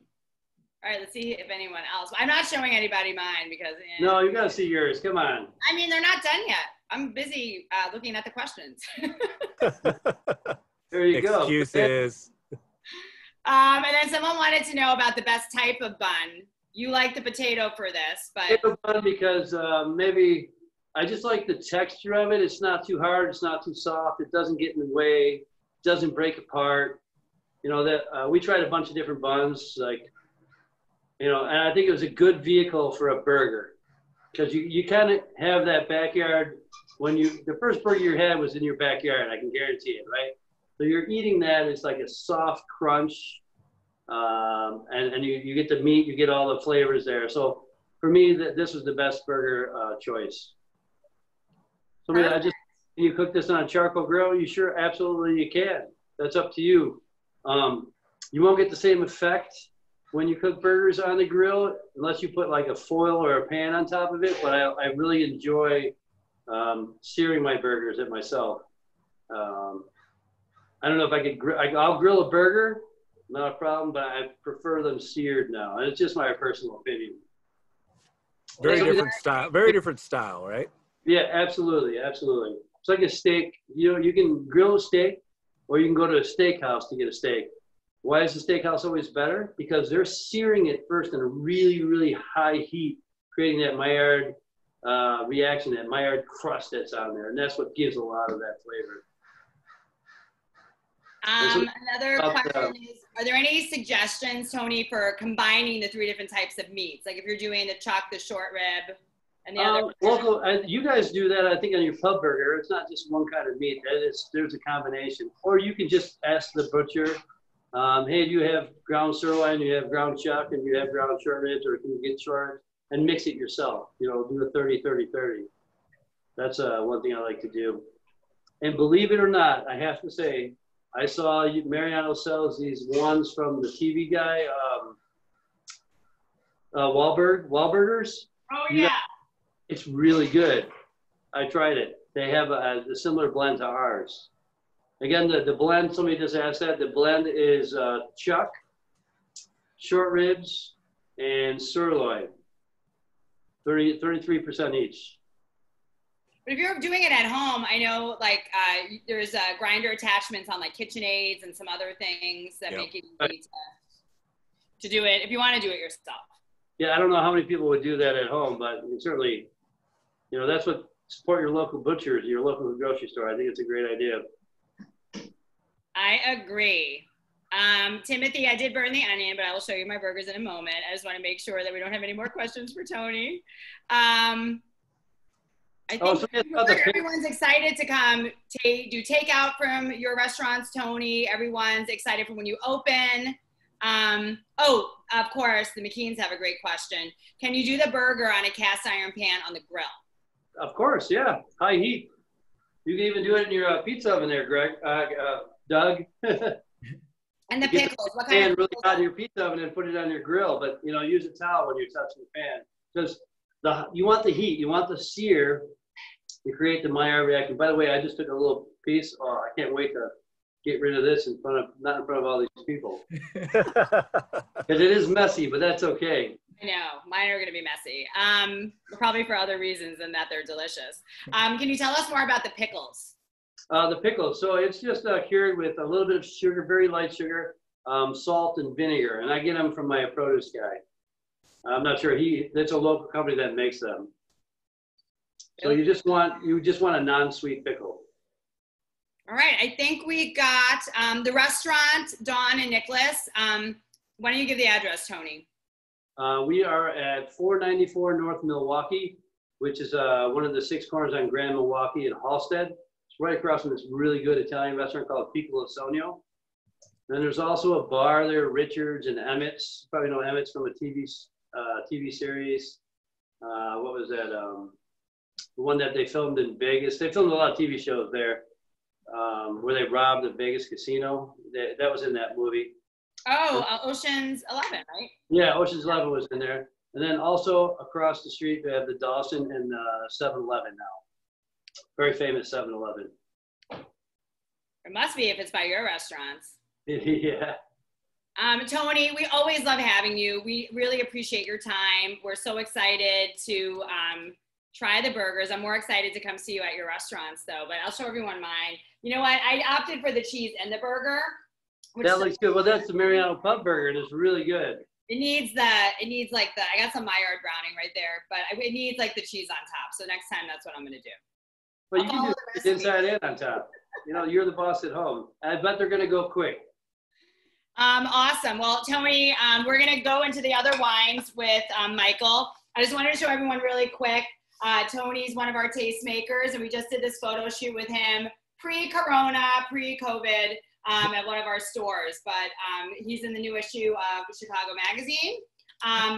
All right, let's see if anyone else. I'm not showing anybody mine because.
No, you got to see yours. Come on.
I mean, they're not done yet. I'm busy looking at the questions.
There you go.
Excuses.
And then someone wanted to know about the best type of bun. You like the potato for this, but.
Potato bun because maybe I just like the texture of it. It's not too hard. It's not too soft. It doesn't get in the way. It doesn't break apart. You know, that we tried a bunch of different buns, like, you know, and I think it was a good vehicle for a burger because you kind of have that backyard when the first burger you had was in your backyard, I can guarantee it, right? So you're eating that, it's like a soft crunch, and you get the meat, you get all the flavors there. So for me, this was the best burger choice. So can you cook this on a charcoal grill? You sure, absolutely you can. That's up to you. You won't get the same effect when you cook burgers on the grill unless you put like a foil or a pan on top of it, but I really enjoy searing my burgers at myself. I don't know if I could I'll grill a burger, not a problem, but I prefer them seared now. And it's just my personal opinion.
Very different style. Very different style, right?
Yeah, absolutely, absolutely. It's like a steak. You know, you can grill a steak, or you can go to a steakhouse to get a steak. Why is the steakhouse always better? Because they're searing it first in a really, really high heat, creating that Maillard reaction, that Maillard crust that's on there, and that's what gives a lot of that flavor.
Another question is, are there any suggestions, Tony, for combining the 3 different types of meats? Like if you're doing the chuck, the short rib, and the other.
Local, you guys do that, I think, on your pub burger. It's not just one kind of meat. There's a combination. Or you can just ask the butcher, hey, do you have ground sirloin, you have ground chuck, and you have ground short ribs, or can you get short, and mix it yourself. You know, do a 30-30-30. That's one thing I like to do. And believe it or not, I have to say, I saw Mariano sells these ones from the TV guy, Wahlburgers.
Oh, yeah.
It's really good. I tried it. They have a similar blend to ours. Again, the blend, somebody just asked that, the blend is chuck, short ribs, and sirloin, 33% each.
But if you're doing it at home, I know like there's grinder attachments on like KitchenAids and some other things that make it easy to do it if you want to do it yourself.
Yeah, I don't know how many people would do that at home, but certainly, you know, that's what support your local butchers, your local grocery store. I think it's a great idea.
I agree. Timothy, I did burn the onion, but I will show you my burgers in a moment. I just want to make sure that we don't have any more questions for Tony. I think everyone's excited to come do takeout from your restaurants, Tony. Everyone's excited for when you open. Oh, of course, the McKeans have a great question. Can you do the burger on a cast iron pan on the grill?
Of course, yeah. High heat. You can even do it in your pizza oven there, Doug.
And the pickles. What kind of
really hot in your pizza oven and put it on your grill, but use a towel when you're touching the pan because you want the heat, you want the sear to create the Maillard reaction. By the way, I just took a little piece. Oh, I can't wait to get rid of this not in front of all these people. Because it is messy, but that's okay.
I know, mine are gonna be messy. Probably for other reasons than that they're delicious. Can you tell us more about the pickles?
The pickles, so it's just cured with a little bit of sugar, very light sugar, salt and vinegar, and I get them from my produce guy. I'm not sure that's a local company that makes them. So you just want a non-sweet pickle.
All right, I think we got the restaurant, Dawn and Nicholas. Why don't you give the address, Tony?
We are at 494 North Milwaukee, which is one of the 6 corners on Grand Milwaukee in Halstead. Right across from this really good Italian restaurant called Piccolo Sonio. Then there's also a bar there, Richards and Emmett's. You probably know Emmett's from a TV series. What was that? The one that they filmed in Vegas. They filmed a lot of TV shows there where they robbed the Vegas casino. That was in that movie.
Oh, Ocean's 11, right?
Yeah, Ocean's 11 was in there. And then also across the street, we have the Dawson and 7-Eleven now. Very famous 7-Eleven.
It must be if it's by your restaurants.
Yeah.
Tony, we always love having you. We really appreciate your time. We're so excited to try the burgers. I'm more excited to come see you at your restaurants though, but I'll show everyone mine. You know what? I opted for the cheese and the burger.
That looks good. Well, that's the Mariano Pub Burger and it's really good.
It needs like I got some Maillard browning right there, but it needs like the cheese on top. So next time that's what I'm going to do.
Well, you can do it inside and on top. You're the boss at home. I bet they're going to go quick.
Awesome. Well, Tony, we're going to go into the other wines with Michael. I just wanted to show everyone really quick. Tony's one of our tastemakers, and we just did this photo shoot with him pre-corona, pre-COVID at one of our stores. But he's in the new issue of Chicago Magazine.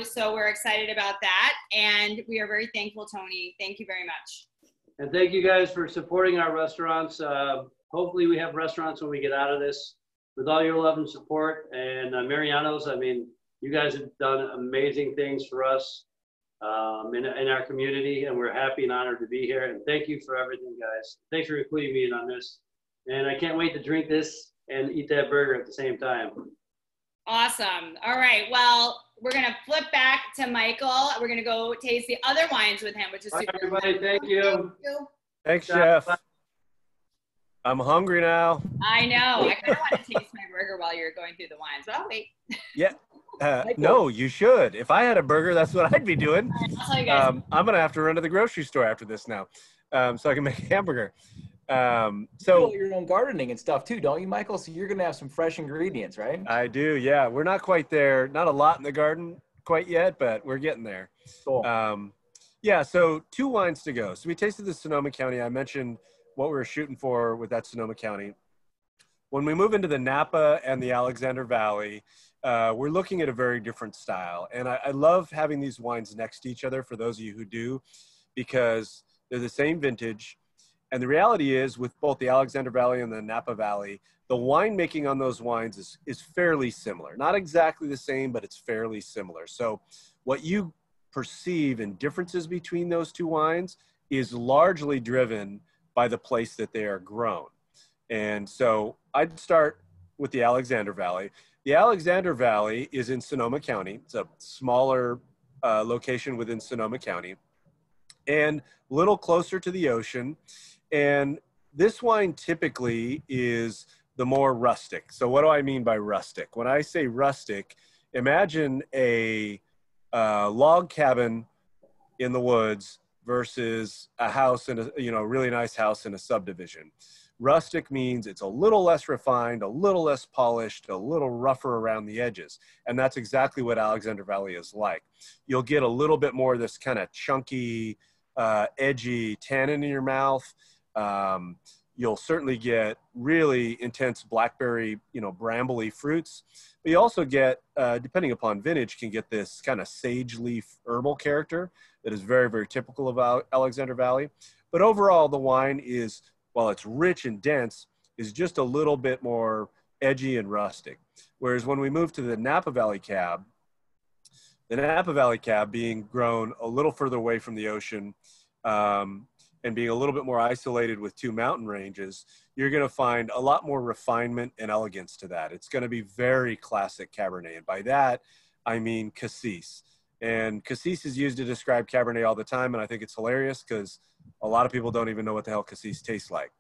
So we're excited about that. And we are very thankful, Tony. Thank you very much.
And thank you guys for supporting our restaurants. Hopefully we have restaurants when we get out of this with all your love and support. And Mariano's, you guys have done amazing things for us in our community, and we're happy and honored to be here. And thank you for everything, guys. Thanks for including me in on this. And I can't wait to drink this and eat that burger at the same time.
Awesome. All right. Well, we're going to flip back to Michael. We're going to go taste the other wines with him, which is
Bye,
super
everybody. Thank you.
Thank you.
Thanks, Chef. I'm hungry now.
I know. I kind of want to taste my burger while you're going through the wines, but I'll wait.
Yeah. No, you should. If I had a burger, that's what I'd be doing.
All right, I'll tell you guys.
I'm going to have to run to the grocery store after this now so I can make a hamburger.
You do your own gardening and stuff too, don't you, Michael? So you're going to have some fresh ingredients, right?
I do, yeah. We're not quite there. Not a lot in the garden quite yet, but we're getting there.
Cool.
Yeah, so 2 wines to go. So we tasted the Sonoma County. I mentioned what we were shooting for with that Sonoma County. When we move into the Napa and the Alexander Valley, we're looking at a very different style. And I love having these wines next to each other for those of you who do, because they're the same vintage. And the reality is, with both the Alexander Valley and the Napa Valley, the winemaking on those wines is fairly similar. Not exactly the same, but it's fairly similar. So what you perceive in differences between those 2 wines is largely driven by the place that they are grown. And so I'd start with the Alexander Valley. The Alexander Valley is in Sonoma County. It's a smaller location within Sonoma County and a little closer to the ocean. And this wine typically is the more rustic. So what do I mean by rustic? When I say rustic, imagine a log cabin in the woods versus a house in a, really nice house in a subdivision. Rustic means it's a little less refined, a little less polished, a little rougher around the edges. And that's exactly what Alexander Valley is like. You'll get a little bit more of this kind of chunky, edgy tannin in your mouth. You'll certainly get really intense blackberry, brambly fruits. But you also get, depending upon vintage, can get this kind of sage leaf herbal character that is very, very typical of Alexander Valley. But overall, the wine is, while it's rich and dense, is just a little bit more edgy and rustic. Whereas when we move to the Napa Valley Cab, the Napa Valley Cab being grown a little further away from the ocean, and being a little bit more isolated with 2 mountain ranges, you're going to find a lot more refinement and elegance to that. It's going to be very classic Cabernet. And by that, I mean cassis. And cassis is used to describe Cabernet all the time. And I think it's hilarious because a lot of people don't even know what the hell cassis tastes like.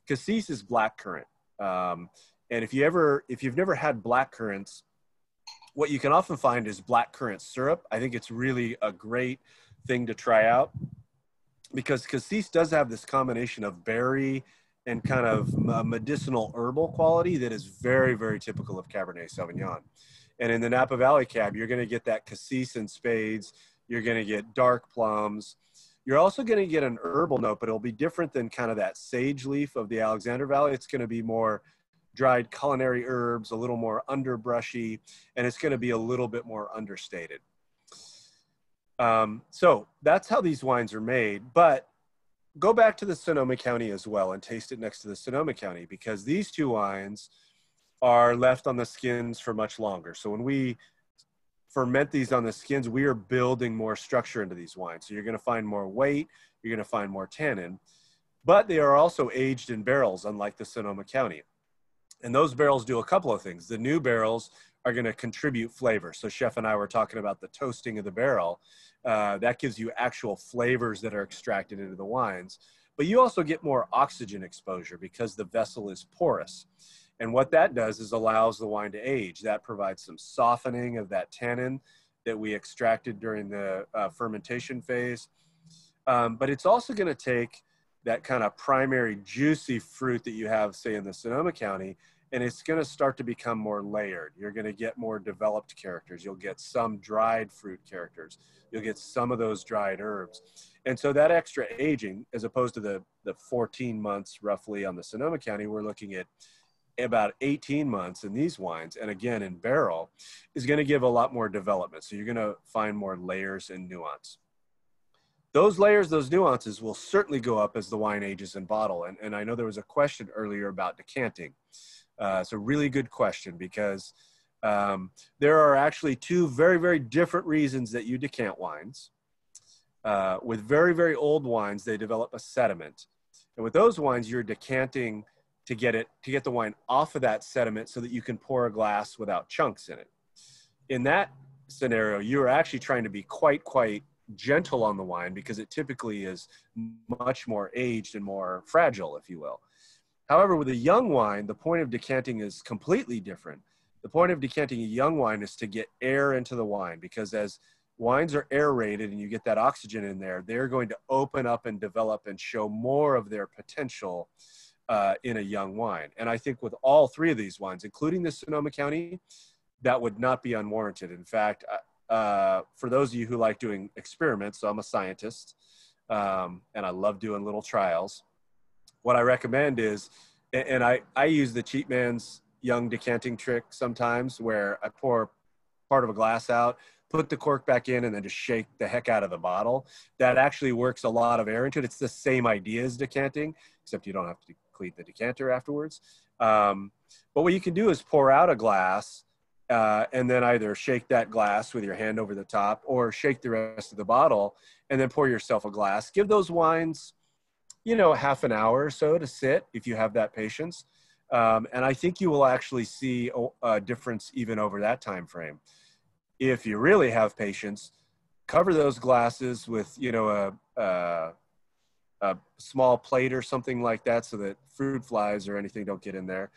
Cassis is blackcurrant. And if you've never had blackcurrants, what you can often find is blackcurrant syrup. I think it's really a great thing to try out, because cassis does have this combination of berry and kind of medicinal herbal quality that is very, very typical of Cabernet Sauvignon. And in the Napa Valley Cab, you're going to get that cassis in spades. You're going to get dark plums. You're also going to get an herbal note, but it'll be different than kind of that sage leaf of the Alexander Valley. It's going to be more dried culinary herbs, a little more underbrushy, and it's going to be a little bit more understated. So that's how these wines are made, but go back to the Sonoma County as well and taste it next to the Sonoma County, because these 2 wines are left on the skins for much longer. So when we ferment these on the skins, we are building more structure into these wines. So you're going to find more weight, you're going to find more tannin, but they are also aged in barrels, unlike the Sonoma County. And those barrels do a couple of things. The new barrels are going to contribute flavor. So Chef and I were talking about the toasting of the barrel. That gives you actual flavors that are extracted into the wines. But you also get more oxygen exposure because the vessel is porous. And what that does is allows the wine to age. That provides some softening of that tannin that we extracted during the fermentation phase. But it's also going to take that kind of primary juicy fruit that you have, say, in the Sonoma County, and it's going to start to become more layered. You're going to get more developed characters. You'll get some dried fruit characters. You'll get some of those dried herbs. And so that extra aging, as opposed to the 14 months roughly on the Sonoma County, we're looking at about 18 months in these wines, and again in barrel, is going to give a lot more development. So you're going to find more layers and nuance. Those layers, those nuances will certainly go up as the wine ages in bottle. And I know there was a question earlier about decanting. It's a really good question, because there are actually 2 very, very different reasons that you decant wines. With very, very old wines, they develop a sediment. And with those wines, you're decanting to get the wine off of that sediment so that you can pour a glass without chunks in it. In that scenario, you're actually trying to be quite gentle on the wine, because it typically is much more aged and more fragile, if you will. However, with a young wine, the point of decanting is completely different. The point of decanting a young wine is to get air into the wine, because as wines are aerated and you get that oxygen in there, they're going to open up and develop and show more of their potential in a young wine. And I think with all 3 of these wines, including the Sonoma County, that would not be unwarranted. In fact, for those of you who like doing experiments, so I'm a scientist, and I love doing little trials. What I recommend is, and I use the cheap man's young decanting trick sometimes, where I pour part of a glass out, put the cork back in, and then just shake the heck out of the bottle. That actually works a lot of air into it. It's the same idea as decanting, except you don't have to clean the decanter afterwards. But what you can do is pour out a glass, and then either shake that glass with your hand over the top, or shake the rest of the bottle and then pour yourself a glass. Give those wines, half an hour or so to sit, if you have that patience. And I think you will actually see a difference even over that time frame. If you really have patience, cover those glasses with, a small plate or something like that, so that fruit flies or anything don't get in there.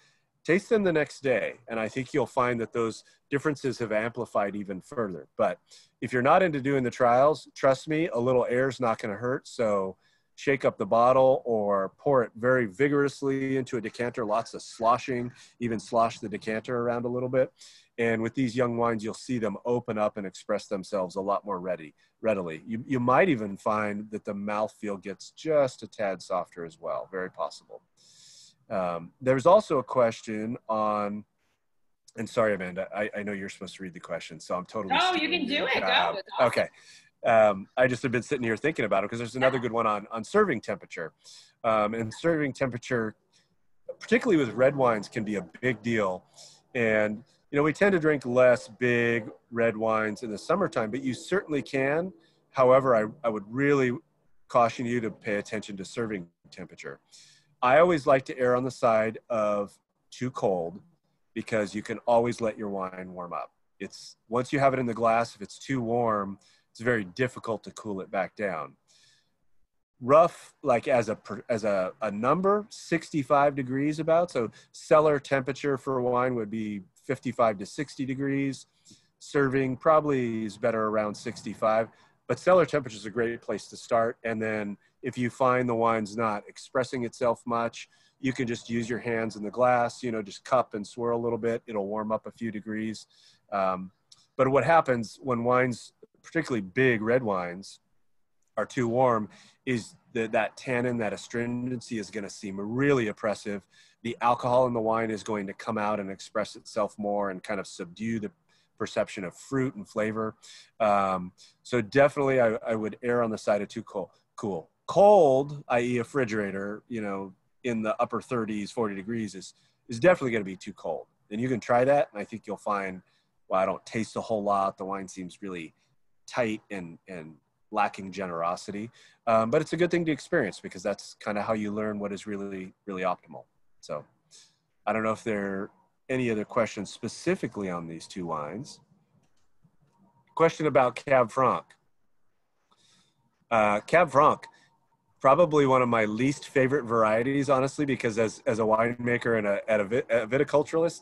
taste them the next day. And I think you'll find that those differences have amplified even further. But if you're not into doing the trials, trust me, a little air is not going to hurt. So shake up the bottle or pour it very vigorously into a decanter, lots of sloshing, even slosh the decanter around a little bit. And with these young wines, you'll see them open up and express themselves a lot more readily. You might even find that the mouthfeel gets just a tad softer as well, very possible. There's also a question on, and sorry, Amanda, I know you're supposed to read the question, so I'm totally.
Oh, you can do it. Go. Awesome.
Okay. I just have been sitting here thinking about it because there's another good one on serving temperature. And serving temperature, particularly with red wines, can be a big deal. And, you know, we tend to drink less big red wines in the summertime, but you certainly can. However, I would really caution you to pay attention to serving temperature. I always like to err on the side of too cold because you can always let your wine warm up. It's once you have it in the glass, if it's too warm, it's very difficult to cool it back down. Rough, like as a number, 65 degrees about. So cellar temperature for wine would be 55 to 60 degrees. Serving probably is better around 65. But cellar temperature is a great place to start. And then if you find the wine's not expressing itself much, you can just use your hands in the glass, you know, just cup and swirl a little bit. It'll warm up a few degrees. But what happens when wines, particularly big red wines, are too warm is that tannin, that astringency is going to seem really oppressive. The alcohol in the wine is going to come out and express itself more and kind of subdue the perception of fruit and flavor. So definitely I would err on the side of too cool. Cold, i.e. a refrigerator, you know, in the upper 30s, 40 degrees is definitely going to be too cold. And you can try that. And I think you'll find, well, I don't taste a whole lot. The wine seems really tight and lacking generosity. But it's a good thing to experience because that's kind of how you learn what is really, really optimal. So I don't know if there are any other questions specifically on these two wines. Question about Cab Franc. Cab Franc, probably one of my least favorite varieties, honestly, because as a winemaker and a viticulturalist,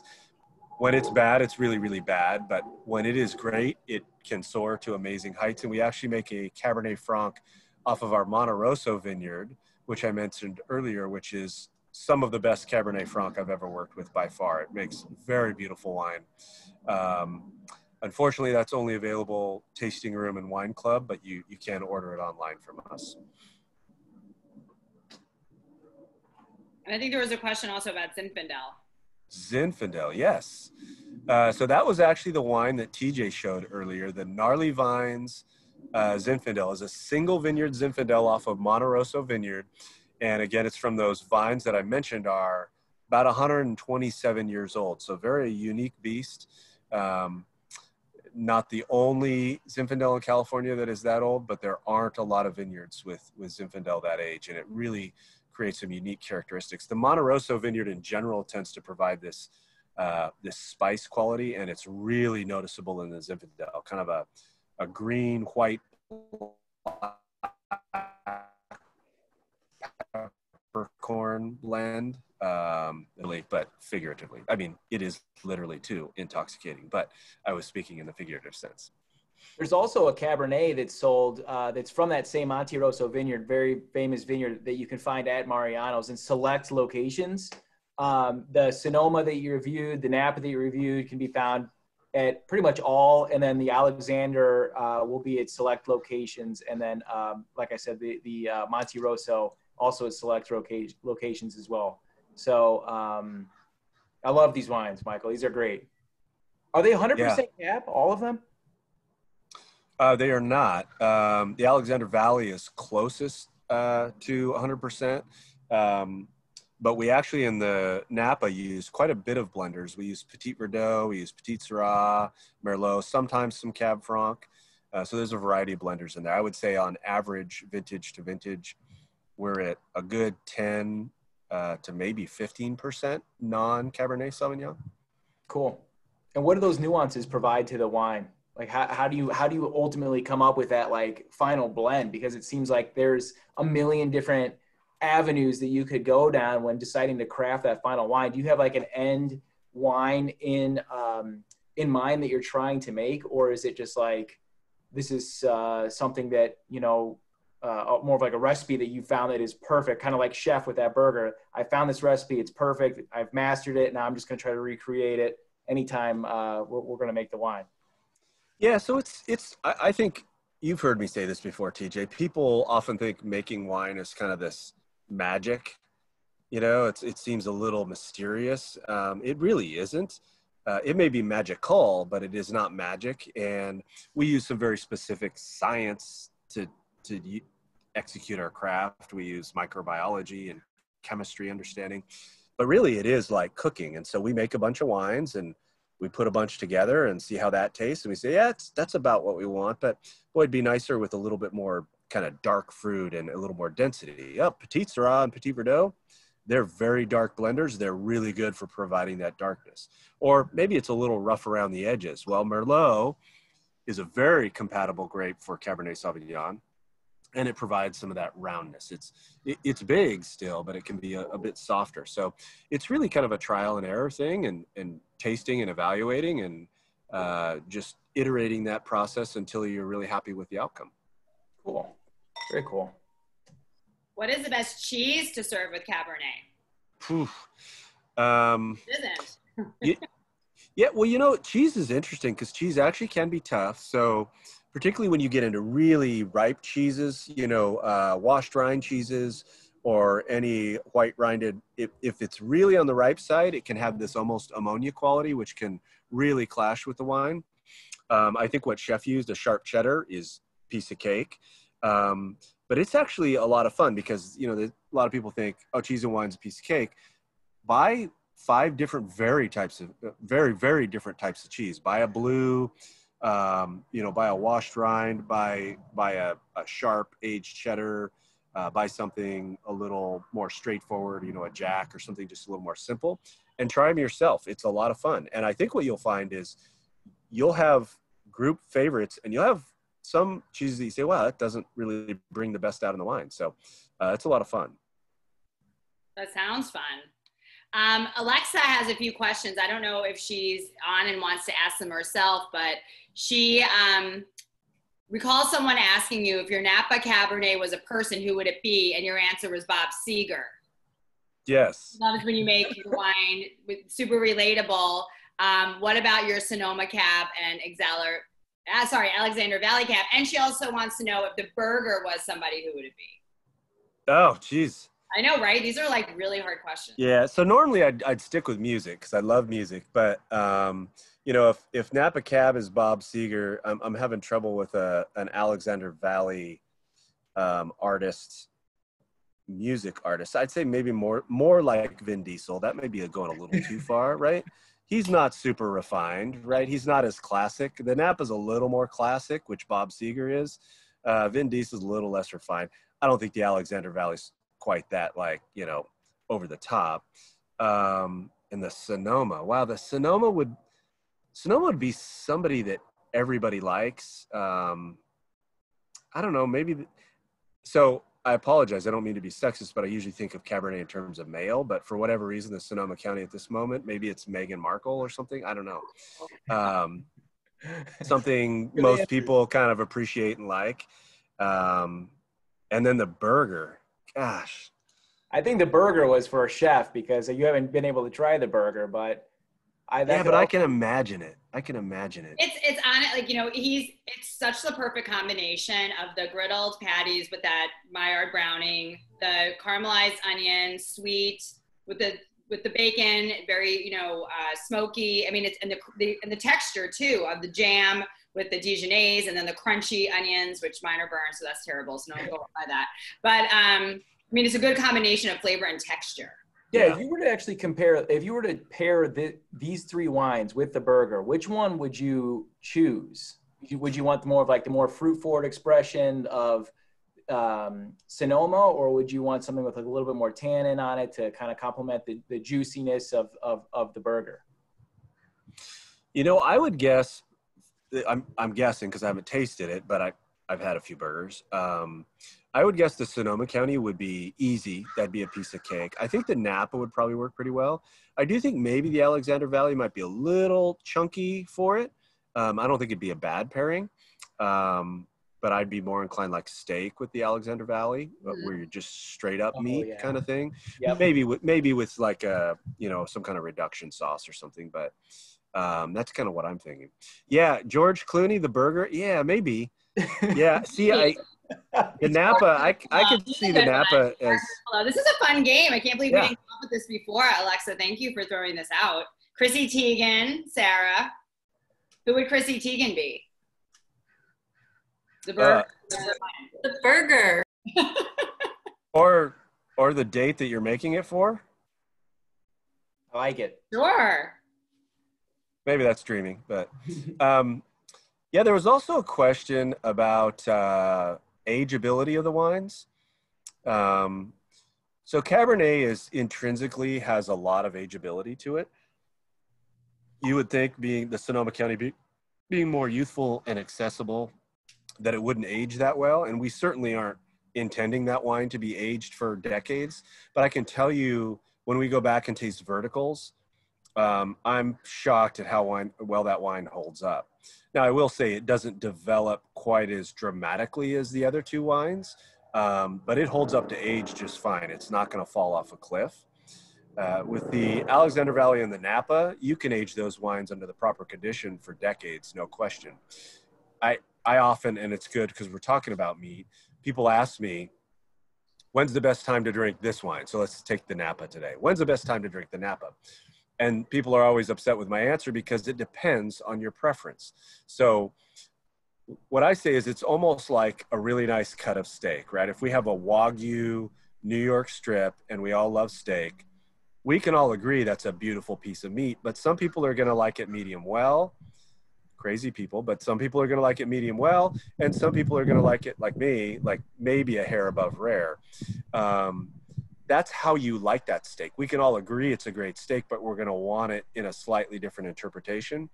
when it's bad, it's really, really bad. But when it is great, it can soar to amazing heights. And we actually make a Cabernet Franc off of our Monte Rosso vineyard, which I mentioned earlier, which is some of the best Cabernet Franc I've ever worked with by far. It makes very beautiful wine. Unfortunately, that's only available tasting room and wine club, but you can order it online from us.
And I think there was a question also about Zinfandel.
Zinfandel, yes. So that was actually the wine that TJ showed earlier. The Gnarly Vines Zinfandel is a single vineyard Zinfandel off of Monte Rosso vineyard. And again, it's from those vines that I mentioned are about 127 years old. So very unique beast. Not the only Zinfandel in California that is that old, but there aren't a lot of vineyards with Zinfandel that age. And it really creates some unique characteristics. The Monte Rosso vineyard in general tends to provide this this spice quality, and it's really noticeable in the Zinfandel, kind of a green, white, peppercorn blend, but figuratively. I mean, it is literally too intoxicating, but I was speaking in the figurative sense.
There's also a Cabernet that's sold that's from that same Monte Rosso vineyard, very famous vineyard that you can find at Mariano's in select locations. The Sonoma that you reviewed, the Napa that you reviewed can be found at pretty much all. And then the Alexander will be at select locations. And then, like I said, the Monte Rosso also at select locations as well. So I love these wines, Michael. These are great. Are they 100% Cab, all of them?
They are not. The Alexander Valley is closest to 100%. But we actually in the Napa use quite a bit of blenders. We use Petit Verdot, we use Petit Syrah, Merlot, sometimes some Cab Franc. So there's a variety of blenders in there. I would say on average, vintage to vintage, we're at a good 10 to maybe 15% non-Cabernet Sauvignon.
Cool. And what do those nuances provide to the wine? Like how do you ultimately come up with that like final blend? Because it seems like there's a million different avenues that you could go down when deciding to craft that final wine. Do you have like an end wine in mind that you're trying to make, or is it just like this is something that, you know, more of like a recipe that you found that is perfect, kind of like Chef with that burger? I found this recipe, it's perfect, I've mastered it, now I'm just going to try to recreate it anytime we're going to make the wine.
Yeah, so I think you've heard me say this before, TJ. People often think making wine is kind of this magic. You know, it seems a little mysterious. It really isn't. It may be magical, but it is not magic. And we use some very specific science to execute our craft. We use microbiology and chemistry understanding, but really it is like cooking. And so we make a bunch of wines and we put a bunch together and see how that tastes. And we say, yeah, that's about what we want, but boy, it'd be nicer with a little bit more kind of dark fruit and a little more density. Petit Syrah and Petit Verdot, they're very dark blenders. They're really good for providing that darkness. Or maybe it's a little rough around the edges. Well, Merlot is a very compatible grape for Cabernet Sauvignon, and it provides some of that roundness. It's big still, but it can be a bit softer. So it's really kind of a trial and error thing, and tasting and evaluating and just iterating that process until you're really happy with the outcome.
Cool. Very cool.
What is the best cheese to serve with Cabernet?
Isn't. Yeah, well, you know, cheese is interesting because cheese actually can be tough. So particularly when you get into really ripe cheeses, you know, washed rind cheeses or any white rinded, if it's really on the ripe side, it can have this almost ammonia quality, which can really clash with the wine. I think what Chef used, a sharp cheddar, is piece of cake. But it's actually a lot of fun because, you know, a lot of people think, oh, cheese and wine's a piece of cake. Buy 5 different very different types of cheese. Buy a blue, you know, buy a washed rind, buy a sharp aged cheddar, buy something a little more straightforward, you know, a Jack or something just a little more simple, and try them yourself. It's a lot of fun. And I think what you'll find is you'll have group favorites, and you'll have some cheeses that you say, wow, that doesn't really bring the best out in the wine. So it's a lot of fun.
That sounds fun. Alexa has a few questions. I don't know if she's on and wants to ask them herself, but she recalls someone asking you if your Napa Cabernet was a person, who would it be? And your answer was Bob Seger.
Yes.
Loves when you make your wine super relatable. What about your Sonoma Cab and Alexander Valley Cab? And she also wants to know if the burger was somebody, who would it be?
Oh, geez.
I know, right? These are like really hard questions.
Yeah. So normally I'd stick with music because I love music, but you know, if Napa Cab is Bob Seger, I'm having trouble with an Alexander Valley music artist. I'd say maybe more like Vin Diesel. That may be going a little too far, right? He's not super refined, right? He's not as classic. The Napa's a little more classic, which Bob Seger is. Vin Diesel's a little less refined. I don't think the Alexander Valley's quite that, like, you know, over the top. And the Sonoma, wow, the Sonoma would be somebody that everybody likes. I don't know, maybe. So I apologize. I don't mean to be sexist, but I usually think of Cabernet in terms of male. But for whatever reason, the Sonoma County at this moment, maybe it's Meghan Markle or something. I don't know. Something most people kind of appreciate and like. And then the burger. Gosh.
I think the burger was for a chef because you haven't been able to try the burger, but
I can imagine it.
It's on it, like, you know, it's such the perfect combination of the griddled patties with that Maillard browning, the caramelized onion, sweet with the bacon, very, you know, smoky. I mean, it's and the texture too of the jam with the Dijonnaise, and then the crunchy onions, which mine are burned, so that's terrible. So don't go by that. But I mean, it's a good combination of flavor and texture.
Yeah, if you were to actually pair these 3 wines with the burger, which one would you choose? Would you want more of like the more fruit forward expression of Sonoma, or would you want something with like a little bit more tannin on it to kind of complement the juiciness of the burger?
You know, I would guess, I'm guessing because I haven't tasted it, but I've had a few burgers. I would guess the Sonoma County would be easy. That'd be a piece of cake. I think the Napa would probably work pretty well. I do think maybe the Alexander Valley might be a little chunky for it. I don't think it'd be a bad pairing, but I'd be more inclined like steak with the Alexander Valley, where you're just straight up meat kind of thing.
Yep.
Maybe with like a, you know, some kind of reduction sauce or something, but that's kind of what I'm thinking. Yeah, George Clooney, the burger. Yeah, maybe. Yeah, see, the Napa, I could see the Napa as.
Hello, this is a fun game. I can't believe we
Yeah.
didn't come up with this before. Alexa, thank you for throwing this out. Chrissy Teigen, Sarah. Who would Chrissy Teigen be? The burger.
The burger.
Or the date that you're making it for.
I like it.
Sure.
Maybe that's dreaming, but yeah, there was also a question about ageability of the wines. So Cabernet is intrinsically has a lot of ageability to it. You would think, being the Sonoma County being more youthful and accessible, that it wouldn't age that well, and we certainly aren't intending that wine to be aged for decades. But I can tell you, when we go back and taste verticals, I'm shocked at how well that wine holds up. Now, I will say it doesn't develop quite as dramatically as the other two wines, but it holds up to age just fine. It's not going to fall off a cliff. With the Alexander Valley and the Napa, you can age those wines under the proper condition for decades, no question. I often, and it's good because we're talking about meat, people ask me, when's the best time to drink this wine? So let's take the Napa today. When's the best time to drink the Napa? And people are always upset with my answer because it depends on your preference. So what I say is it's almost like a really nice cut of steak, right? If we have a Wagyu New York strip and we all love steak, we can all agree that's a beautiful piece of meat, but some people are going to like it medium well. Crazy people, but some people are going to like it medium well, and some people are going to like it, like me, like maybe a hair above rare. That's how you like that steak. We can all agree it's a great steak, but we're going to want it in a slightly different interpretation.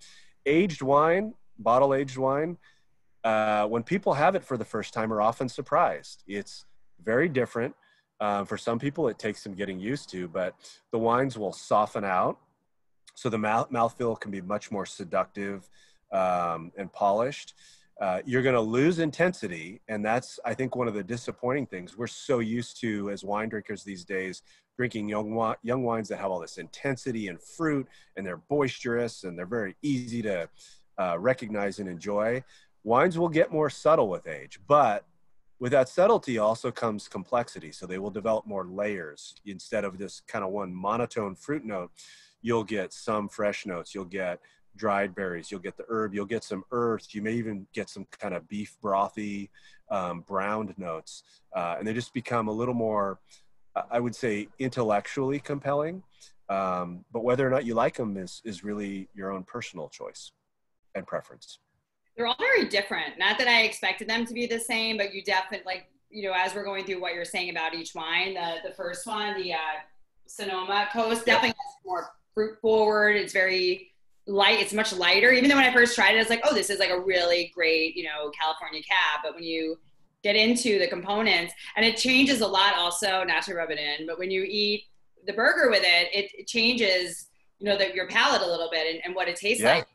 Aged wine, bottle-aged wine, when people have it for the first time, are often surprised. It's very different. For some people, it takes some getting used to, but the wines will soften out, so the mouthfeel can be much more seductive and polished. You're going to lose intensity, and that's, I think, one of the disappointing things. We're so used to, as wine drinkers these days, drinking young wines that have all this intensity and fruit, and they're boisterous, and they're very easy to recognize and enjoy. Wines will get more subtle with age, but with that subtlety also comes complexity. So they will develop more layers. Instead of this kind of one monotone fruit note, you'll get some fresh notes. You'll get dried berries, you'll get the herb, you'll get some earth, you may even get some kind of beef brothy, browned notes. And they just become a little more, I would say, intellectually compelling. But whether or not you like them is really your own personal choice and preference.
They're all very different. Not that I expected them to be the same, but you definitely, like, you know, as we're going through what you're saying about each wine, the first one, the Sonoma Coast, definitely has more fruit forward. It's very light. It's much lighter. Even though when I first tried it, I was like, oh, this is like a really great, you know, California cab. But when you get into the components, and it changes a lot also, not to rub it in, but when you eat the burger with it, it changes, you know, your palate a little bit and what it tastes like.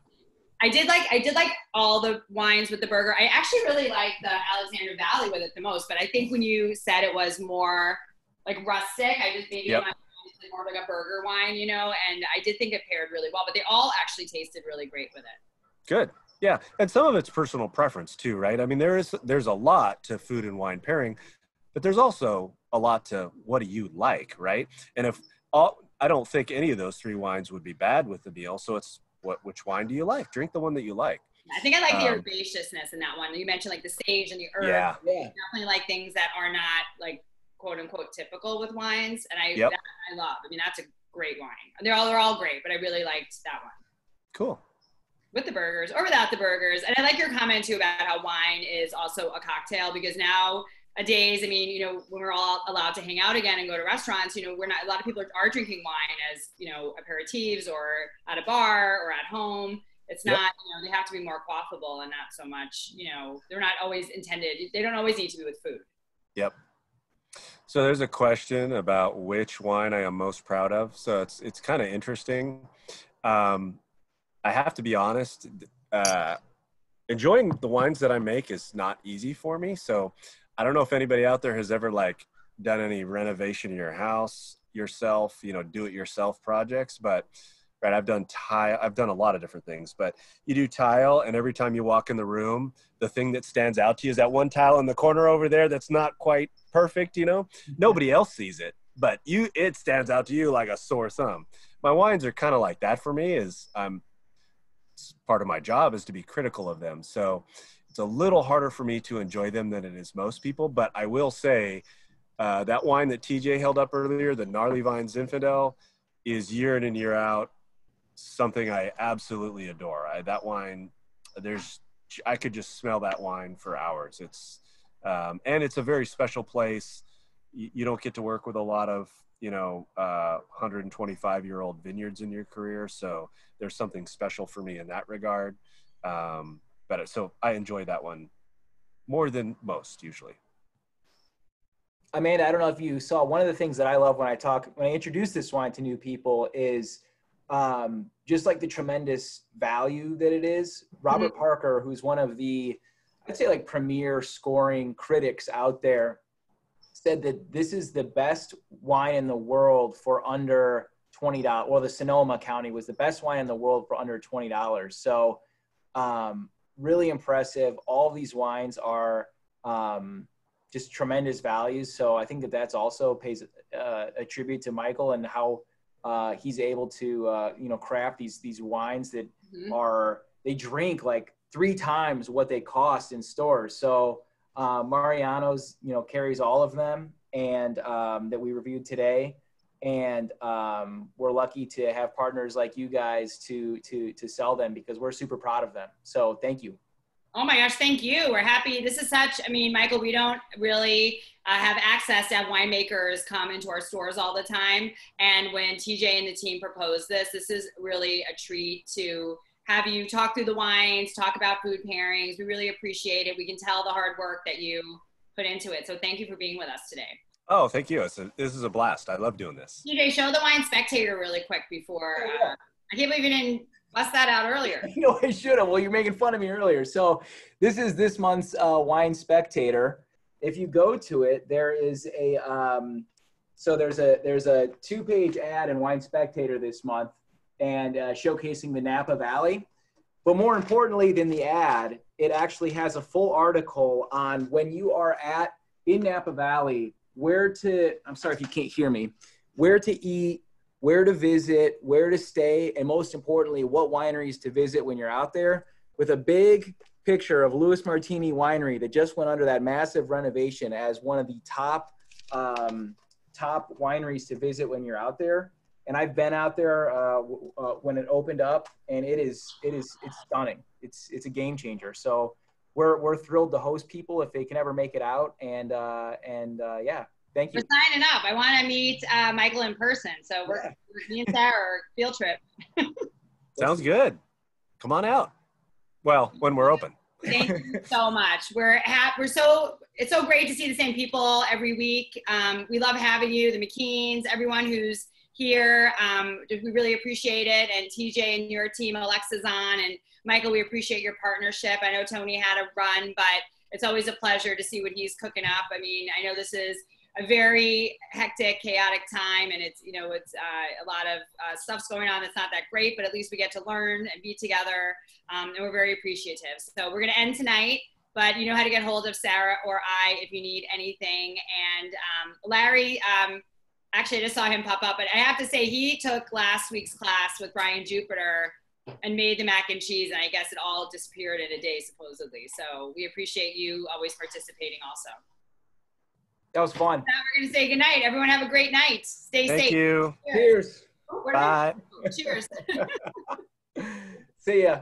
I did like all the wines with the burger. I actually really like the Alexander Valley with it the most, but I think when you said it was more like rustic, I just maybe in my more like a burger wine, you know, and I did think it paired really well, but they all actually tasted really great with it.
Good. Yeah. And some of it's personal preference too, right? I mean, there's a lot to food and wine pairing, but there's also a lot to what do you like, right? And I don't think any of those three wines would be bad with the meal. So it's which wine do you like? Drink the one that you like.
I think I like the herbaceousness in that one. You mentioned like the sage and the herb.
Yeah.
Definitely like things that are not like quote unquote typical with wines, and I love. I mean, that's a great wine. They're all great, but I really liked that one.
Cool.
With the burgers or without the burgers, and I like your comment too about how wine is also a cocktail, because nowadays, I mean, you know, when we're all allowed to hang out again and go to restaurants, you know, a lot of people are drinking wine as, you know, aperitifs or at a bar or at home. It's not, they have to be more quaffable and not so much, they're not always intended. They don't always need to be with food.
Yep. So there's a question about which wine I am most proud of. So it's kind of interesting. I have to be honest, enjoying the wines that I make is not easy for me. So I don't know if anybody out there has ever done any renovation in your house yourself, do it yourself projects, but right, I've done a lot of different things, but you do tile, and every time you walk in the room, the thing that stands out to you is that one tile in the corner over there that's not quite perfect, Nobody else sees it, but it stands out to you like a sore thumb. My wines are kind of like that for me. Part of my job is to be critical of them. So it's a little harder for me to enjoy them than it is most people, but I will say that wine that TJ held up earlier, the Gnarly Vine Zinfandel, is year in and year out something I absolutely adore. That wine, I could just smell that wine for hours. It's and it's a very special place. You don't get to work with a lot of 125-year-old vineyards in your career, so there's something special for me in that regard. So I enjoy that one more than most usually.
Amanda, I don't know if you saw, one of the things that I love when I introduce this wine to new people is just the tremendous value that it is. Robert Parker, who's one of the, I'd say premier scoring critics out there, said that this is the best wine in the world for under $20. Well, the Sonoma County was the best wine in the world for under $20. So really impressive. All of these wines are just tremendous values. So I think that that's also pays a tribute to Michael and how he's able to, craft these wines that they drink 3 times what they cost in stores. So Mariano's, carries all of them and that we reviewed today. And we're lucky to have partners like you guys to sell them because we're super proud of them. So thank you.
Oh my gosh, thank you. We're happy. This is Michael, we don't really have access to have winemakers come into our stores all the time. And when TJ and the team proposed this is really a treat to have you talk through the wines, talk about food pairings. We really appreciate it. We can tell the hard work that you put into it. So thank you for being with us today.
Oh, thank you. This is a blast. I love doing this.
TJ, show the Wine Spectator really quick before. I can't believe you didn't bust that out earlier.
I should have. Well, you're making fun of me earlier. So this is this month's Wine Spectator. If you go to it, there is a there's a 2-page ad in Wine Spectator this month and showcasing the Napa Valley. But more importantly than the ad, it actually has a full article on when you are in Napa Valley, I'm sorry if you can't hear me, where to eat, where to visit, where to stay, and most importantly, what wineries to visit when you're out there, with a big picture of Louis Martini Winery that just went under that massive renovation as one of the top wineries to visit when you're out there. And I've been out there when it opened up, and it's stunning. It's a game changer. So we're thrilled to host people if they can ever make it out. And yeah. Thank you.
We're signing up. I want to meet Michael in person. So me and Sarah are field trip.
Sounds good. Come on out. Well, when we're open.
Thank you so much. It's so great to see the same people every week. We love having you, the McKeans, everyone who's here. We really appreciate it. And TJ and your team, Alexa's on, and Michael, we appreciate your partnership. I know Tony had a run, but it's always a pleasure to see what he's cooking up. I mean, I know this is a very hectic, chaotic time, and it's a lot of stuff's going on that's not that great, but at least we get to learn and be together, and we're very appreciative. So we're going to end tonight, but you know how to get hold of Sarah or I if you need anything. And Larry, actually I just saw him pop up, but I have to say he took last week's class with Brian Jupiter and made the mac and cheese, and I guess it all disappeared in a day supposedly. So we appreciate you always participating also.
That was fun.
Now we're going to say goodnight. Everyone have a great night. Stay safe.
Thank you.
Cheers.
Bye.
Cheers.
See ya.